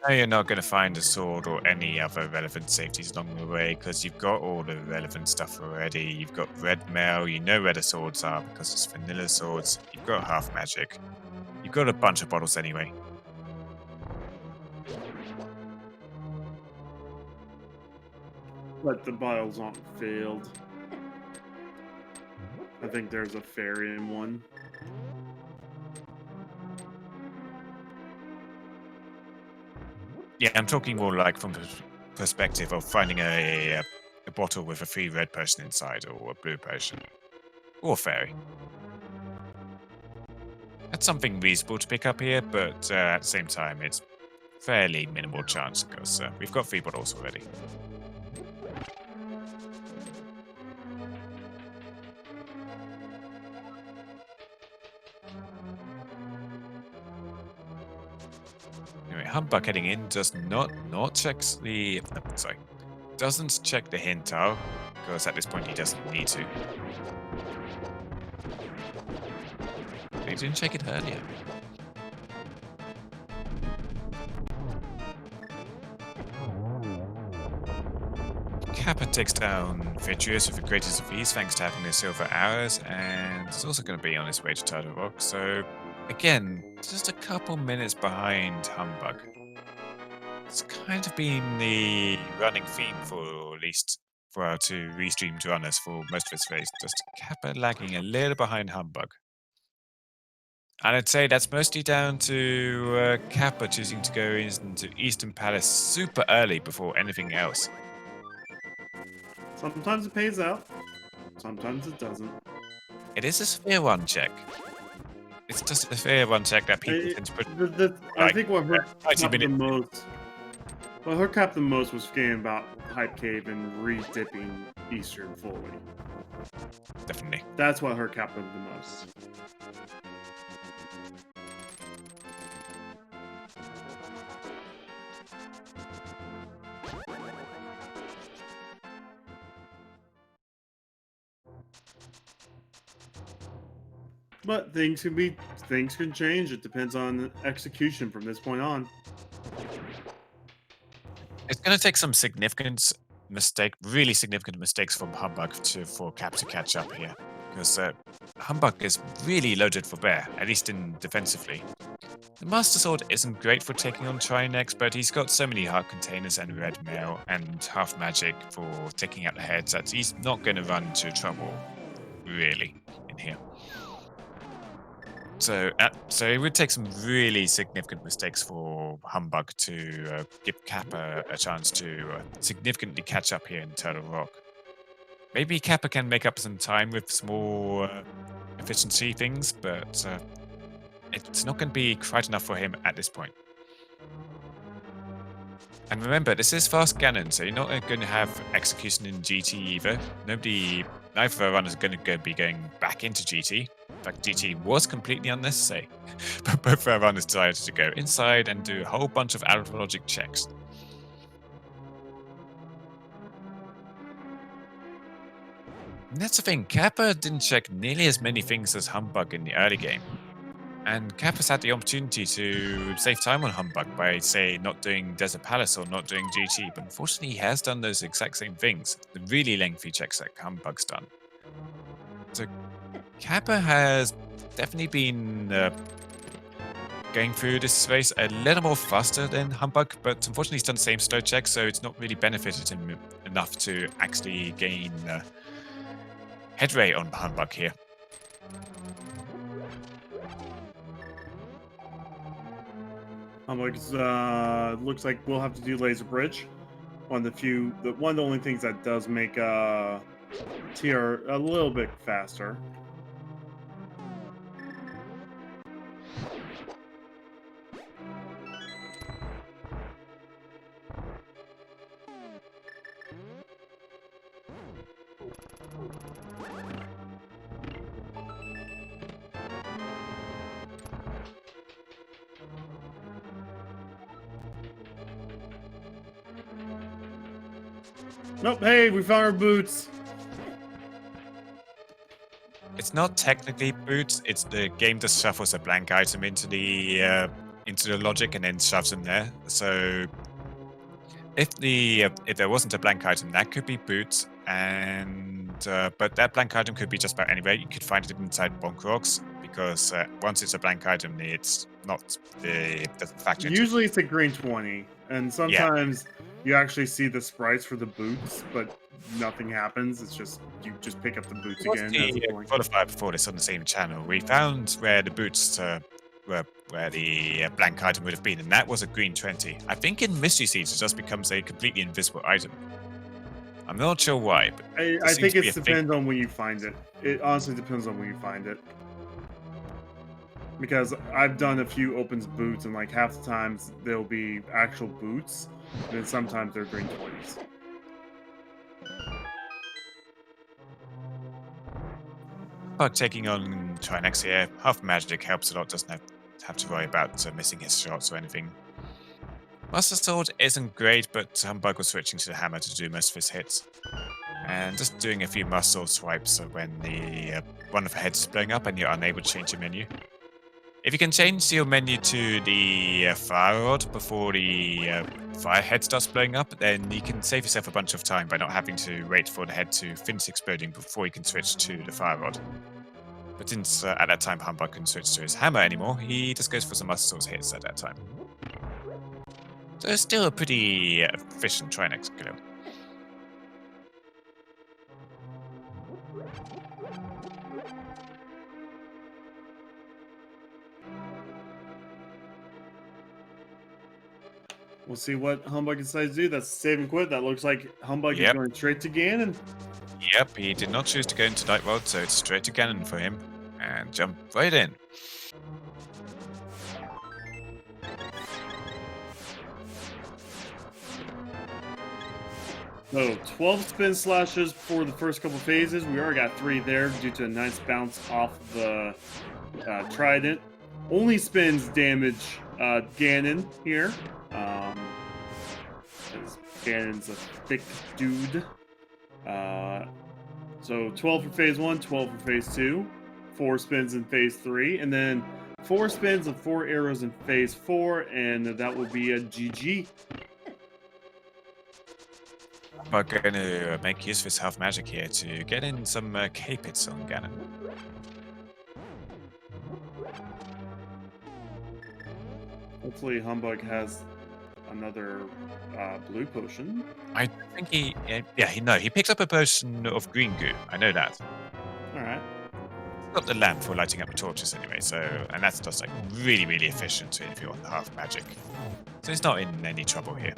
Now you're not going to find a sword or any other relevant safeties along the way because you've got all the relevant stuff already. You've got red mail, you know where the swords are because it's vanilla swords. You've got half magic. You've got a bunch of bottles anyway. But the bottles aren't filled. I think there's a fairy in one. Yeah, I'm talking more like from the perspective of finding a bottle with a free red potion inside or a blue potion. Or a fairy. That's something reasonable to pick up here, but at the same time, it's fairly minimal chance because we've got 3 bottles already. Anyway, Humbug heading in does not check the doesn't check the hint tile because at this point he doesn't need to. He didn't check it earlier. Kappa takes down Vitreous with the greatest of ease thanks to having the silver arrows, and it's also going to be on his way to Turtle Rock, so again, just a couple minutes behind Humbug. It's kind of been the running theme for at least for our 2 restreamed runners for most of its race, just Kappa lagging a little behind Humbug. And I'd say that's mostly down to Kappa choosing to go into Eastern Palace super early before anything else. Sometimes it pays out. Sometimes it doesn't. It is a sphere 1 check. It's just a sphere 1 check that people tend to put. I think what hurt 90 Cap the minutes. most. What hurt Cap the most was forgetting about Hype Cave and re-dipping Eastern fully. Definitely. That's what hurt Cap the most. But things can change. It depends on execution from this point on. It's going to take some really significant mistakes from Humbug for Cap to catch up here. Because Humbug is really loaded for bear, at least in defensively. The Master Sword isn't great for taking on Trinex, but he's got so many heart containers and red mail and half magic for taking out the heads that he's not going to run into trouble, really, in here. So it would take some really significant mistakes for Humbug to give Kappa a chance to significantly catch up here in Turtle Rock. Maybe Kappa can make up some time with small efficiency things, but it's not going to be quite enough for him at this point. And remember, this is fast Ganon, so you're not going to have execution in GT either. Neither of our runners are going to be going back into GT. In fact, GT was completely unnecessary. But both our runners decided to go inside and do a whole bunch of out-of-logic checks. And that's the thing, Kappa didn't check nearly as many things as Humbug in the early game. And Kappa's had the opportunity to save time on Humbug by, say, not doing Desert Palace or not doing GT, but unfortunately he has done those exact same things, the really lengthy checks that Humbug's done. So Kappa has definitely been going through this race a little more faster than Humbug, but unfortunately he's done the same slow check, so it's not really benefited him enough to actually gain headway on Humbug here. Humbug's looks like we'll have to do laser bridge. One of the only things that does make TR a little bit faster. Nope, hey, we found our boots. It's not technically boots. It's the game just shuffles a blank item into the logic and then shoves them there. So if there wasn't a blank item, that could be boots, and but that blank item could be just about anywhere. You could find it inside bonk rocks because once it's a blank item, it's not the factor. Usually it's a green 20, and sometimes you actually see the sprites for the boots, but nothing happens. It's just you just pick up the boots again. As a The qualifier before this on the same channel, we found where the boots where the blank item would have been, and that was a green 20. I think in Mystery Siege it just becomes a completely invisible item. I'm not sure why, but I think it depends on when you find it. It honestly depends on when you find it. Because I've done a few opens boots, and like half the times there'll be actual boots, and then sometimes they're green 20s. But taking on Trinex here, half magic helps a lot, doesn't have to worry about missing his shots or anything. Master Sword isn't great, but Humbug was switching to the hammer to do most of his hits. And just doing a few Master Sword swipes when the one of the heads is blowing up and you're unable to change your menu. If you can change your menu to the fire rod before the fire head starts blowing up, then you can save yourself a bunch of time by not having to wait for the head to finish exploding before you can switch to the fire rod. But since at that time Humbug couldn't switch to his hammer anymore, he just goes for some Master Sword hits at that time. So it's still a pretty efficient Trinex killer. We'll see what Humbug decides to do. That's save and quit. That looks like Humbug is going straight to Ganon. Yep, he did not choose to go into Night World, so it's straight to Ganon for him. And jump right in. So 12 spin slashes for the first couple phases. We already got 3 there due to a nice bounce off the trident. Only spins damage Ganon here. Ganon's a thick dude. So 12 for phase 1, 12 for phase 2, 4 spins in phase 3, and then 4 spins of 4 arrows in phase 4, and that will be a GG. We're going to make use of his half magic here to get in some K-pits on Ganon. Hopefully Humbug has another blue potion. I think he picks up a potion of green goo. I know that. All right. He's got the lamp for lighting up the torches anyway, and that's just like really, really efficient if you're on half magic. So he's not in any trouble here.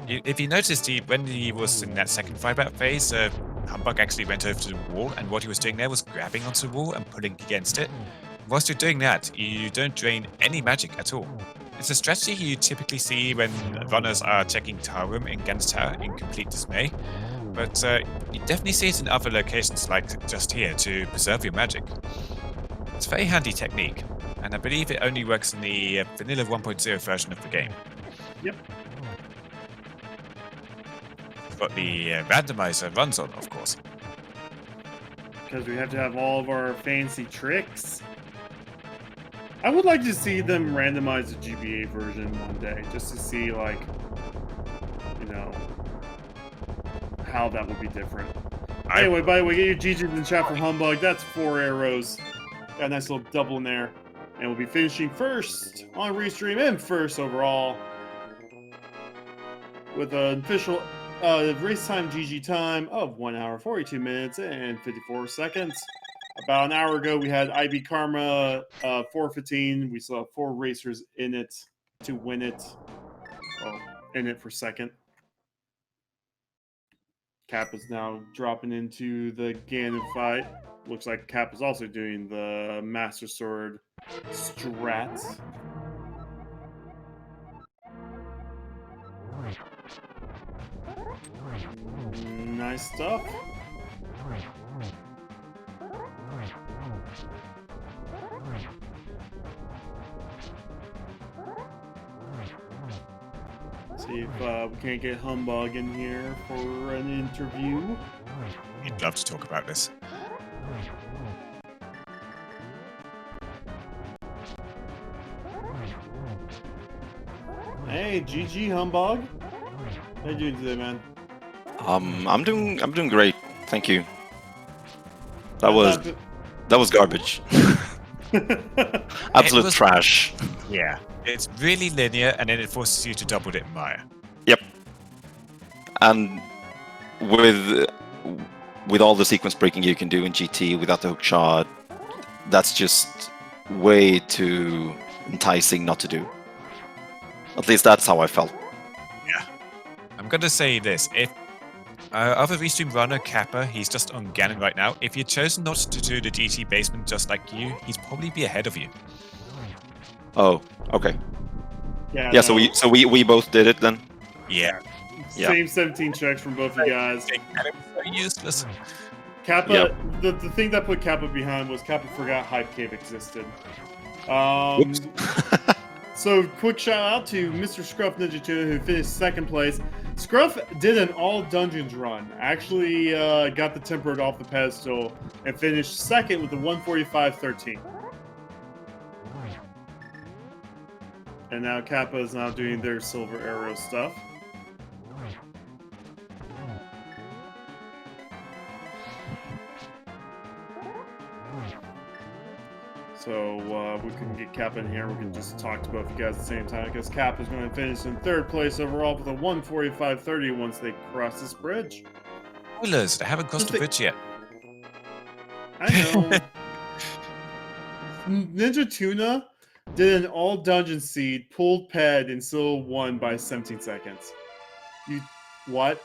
If you noticed, when he was in that second 5-out phase, Humbug actually went over to the wall, and what he was doing there was grabbing onto the wall and pulling against it. Whilst you're doing that, you don't drain any magic at all. It's a strategy you typically see when runners are checking Tower Room in Gan's Tower in complete dismay, but you definitely see it in other locations like just here to preserve your magic. It's a very handy technique, and I believe it only works in the vanilla 1.0 version of the game. Yep. But the randomizer runs on, of course. Because we have to have all of our fancy tricks. I would like to see them randomize the GBA version one day, just to see, like, you know, how that would be different. Anyway, by the way, get your GGs in the chat for Humbug. That's 4 arrows. Got a nice little double in there. And we'll be finishing first on Restream and first overall with an official race time GG time of 1 hour 42 minutes and 54 seconds. About an hour ago, we had IB Karma 415. We still have 4 racers in it to win it. Well, in it for second. Cap is now dropping into the Ganon fight. Looks like Cap is also doing the Master Sword strats. Nice stuff. See if we can't get Humbug in here for an interview. He'd love to talk about this. Hey, GG Humbug. How you doing today, man? I'm doing great, thank you. That was garbage. Absolute trash. Yeah. It's really linear, and then it forces you to double dip Maya. Yep. And with all the sequence breaking you can do in GT without the hook shot, that's just way too enticing not to do. At least that's how I felt. Yeah. I'm gonna say this: if other restream runner Kappa, he's just on Ganon right now. If you'd chosen not to do the GT basement just like you, he'd probably be ahead of you. Oh, okay. Yeah. Yeah. No. So we both did it then. Yeah. Same 17 checks from both of you guys. Ganon was so useless. Kappa. Yep. The thing that put Kappa behind was Kappa forgot Hype Cave existed. Whoops. So quick shout out to Mr. Scruff Ninja 2 who finished second place. Scruff did an all dungeons run. Actually got the temperate off the pedestal and finished second with the 145.13. And now Kappa is now doing their silver arrow stuff. So we couldn't get Kappa in here. We can just talk to both of you guys at the same time because Kappa's going to finish in third place overall with a 145.30 once they cross this bridge. Spoilers! They haven't crossed the bridge yet. I know. Ninja Tuna did an all dungeon seed, pulled ped, and still won by 17 seconds. You what?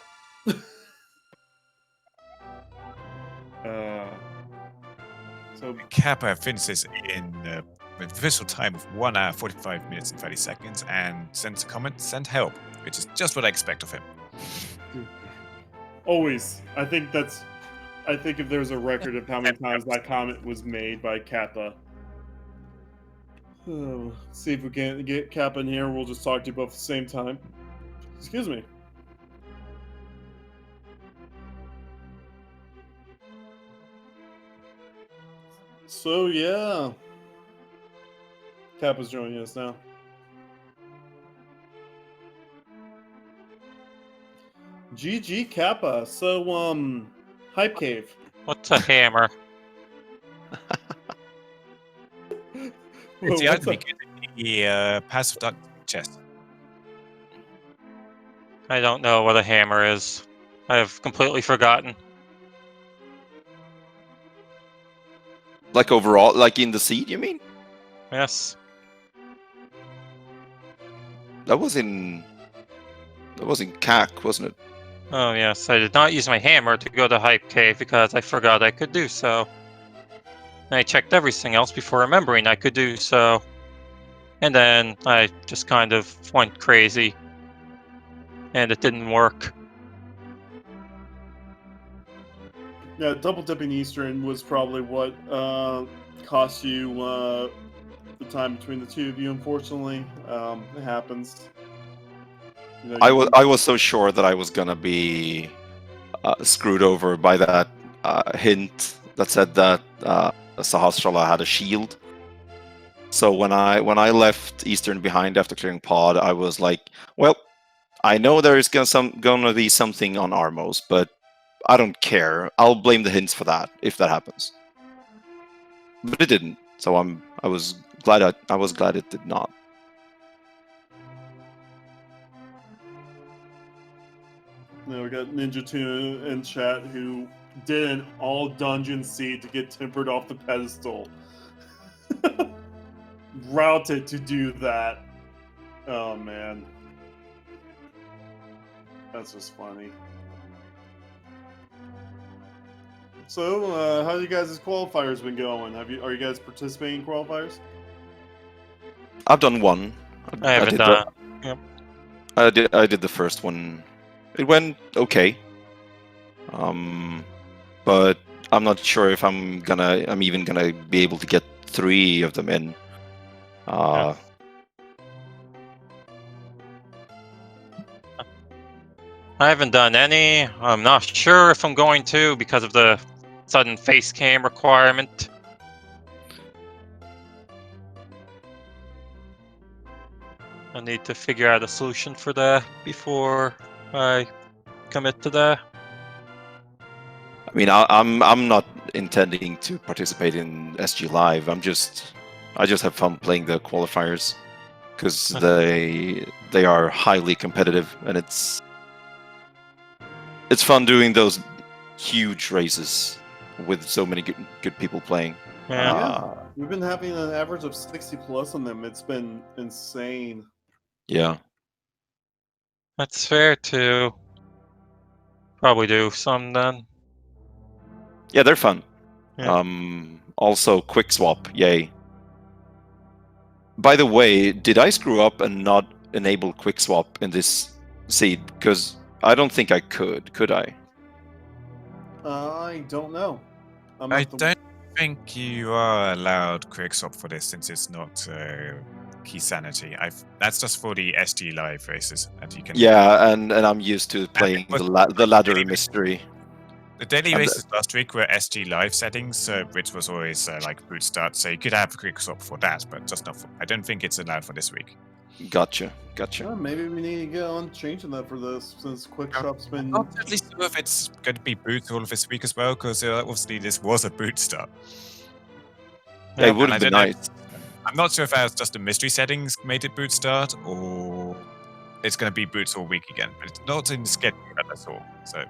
So Kappa finishes in with official time of 1 hour 45 minutes and 30 seconds and sends a comment, send help, which is just what I expect of him. Always. I think if there's a record of how many times that comment was made by Kappa. See if we can get Kappa in here. We'll just talk to you both at the same time. Excuse me. So yeah, Kappa's joining us now. GG Kappa. So Hype Cave. What's a hammer? It's the What's item up? you get in the passive dark chest. I don't know what a hammer is. I have completely forgotten. Like overall, like in the seed, you mean? Yes. That was in CAC, wasn't it? Oh yes, I did not use my hammer to go to Hype Cave because I forgot I could do so. And I checked everything else before remembering I could do so. And then I just kind of went crazy. And it didn't work. Yeah, double dipping Eastern was probably what cost you the time between the two of you. Unfortunately, it happens. You know, I was so sure that I was gonna be screwed over by that hint that said that Sahasrara had a shield. So when I left Eastern behind after clearing pod, I was like, well, I know there is gonna be something on Armos, but I don't care. I'll blame the hints for that if that happens. But it didn't. So I was glad it did not. we got Ninja Tuna in chat who did an all dungeon seed to get tempered off the pedestal. Routed to do that. Oh man, that's just funny. So, how you guys' qualifiers been going? Are you guys participating in qualifiers? I've done one. I haven't did done. I did the first one. It went okay. But I'm not sure if I'm even gonna be able to get 3 of them in. Yeah. I haven't done any. I'm not sure if I'm going to because of the sudden face cam requirement. I need to figure out a solution for that before I commit to that. I mean, I'm not intending to participate in SG Live. I just have fun playing the qualifiers because they are highly competitive, and it's fun doing those huge races with so many good people playing. Yeah. We've been having an average of 60 plus on them. It's been insane. Yeah. That's fair to probably do some then. Yeah, they're fun. Yeah. Also, quick swap, yay. By the way, did I screw up and not enable quick swap in this seed? Because I don't think I could I? I don't know. I don't think you are allowed quick swap for this since it's not key sanity. That's just for the SG Live races, and you can. Yeah, and I'm used to playing the ladder mystery. The daily races last week were SG Live settings, which was always like boot start, so you could have a quick swap for that, but just not for. I don't think it's allowed for this week. Gotcha. Well, maybe we need to get on changing that for this, since quick shop's been. I'm not totally sure if it's going to be boot all of this week as well, because obviously this was a boot start. Yeah, it would have been nice. I'm not sure if that was just the mystery settings made it boot start, or it's going to be boots all week again, but it's not in the schedule at all. So.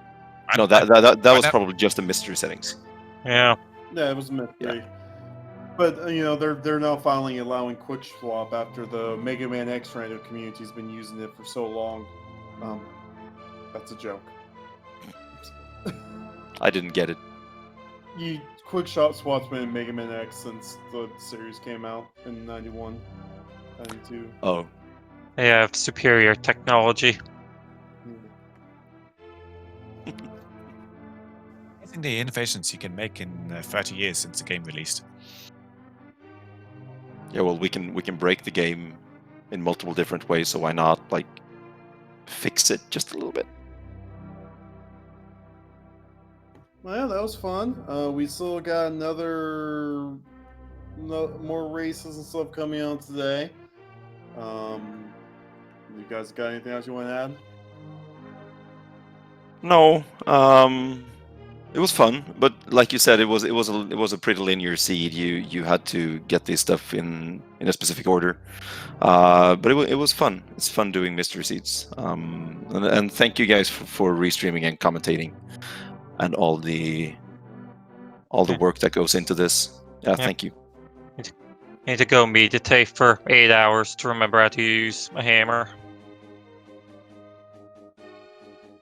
No, that was probably just the mystery settings. Yeah. Yeah, it was a mystery. Yeah. But they're now finally allowing quick swap after the Mega Man X random community's been using it for so long. That's a joke. I didn't get it. Quick shot swap's been in Mega Man X since the series came out in 91, 92. Oh. They have superior technology. The innovations you can make in 30 years since the game released. Yeah, well, we can break the game in multiple different ways, so why not fix it just a little bit? Well, yeah, that was fun. We still got more races and stuff coming out today. You guys got anything else you want to add? No. It was fun, but like you said, it was a pretty linear seed. You had to get this stuff in a specific order, but it was fun. It's fun doing mystery seeds. And thank you guys for restreaming and commentating, and all the work that goes into this. Yeah, thank you. Need to go meditate for 8 hours to remember how to use a hammer.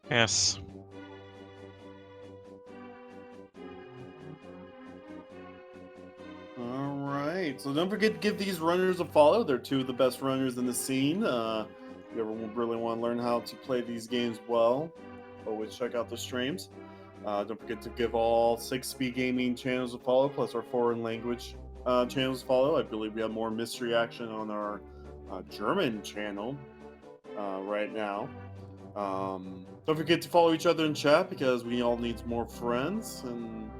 Yes. Alright, so don't forget to give these runners a follow. They're 2 of the best runners in the scene. If you ever really want to learn how to play these games well, always check out the streams. Don't forget to give all 6 Speed Gaming channels a follow, plus our foreign language channels a follow. I believe we have more mystery action on our German channel right now. Don't forget to follow each other in chat because we all need more friends. And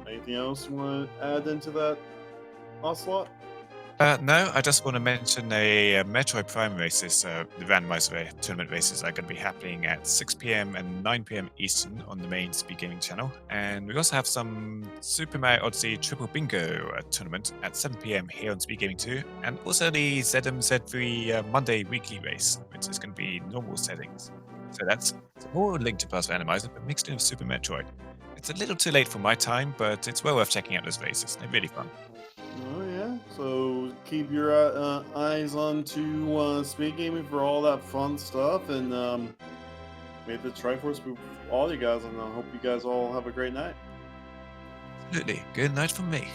anything else you want to add into that, Ocelot? No, I just want to mention a Metroid Prime races, the randomizer tournament races are going to be happening at 6 p.m. and 9 p.m. Eastern on the main Speed Gaming channel. And we also have some Super Mario Odyssey Triple Bingo tournament at 7 p.m. here on Speed Gaming 2. And also the ZMZ3 Monday weekly race, which is going to be normal settings. So that's more Link to Past Randomizer, but mixed in with Super Metroid. It's a little too late for my time, but it's well worth checking out those races. They're really fun. Oh yeah, so keep your eyes on to Speed Gaming for all that fun stuff, and may the Triforce be with all you guys, and I hope you guys all have a great night. Absolutely. Good night from me.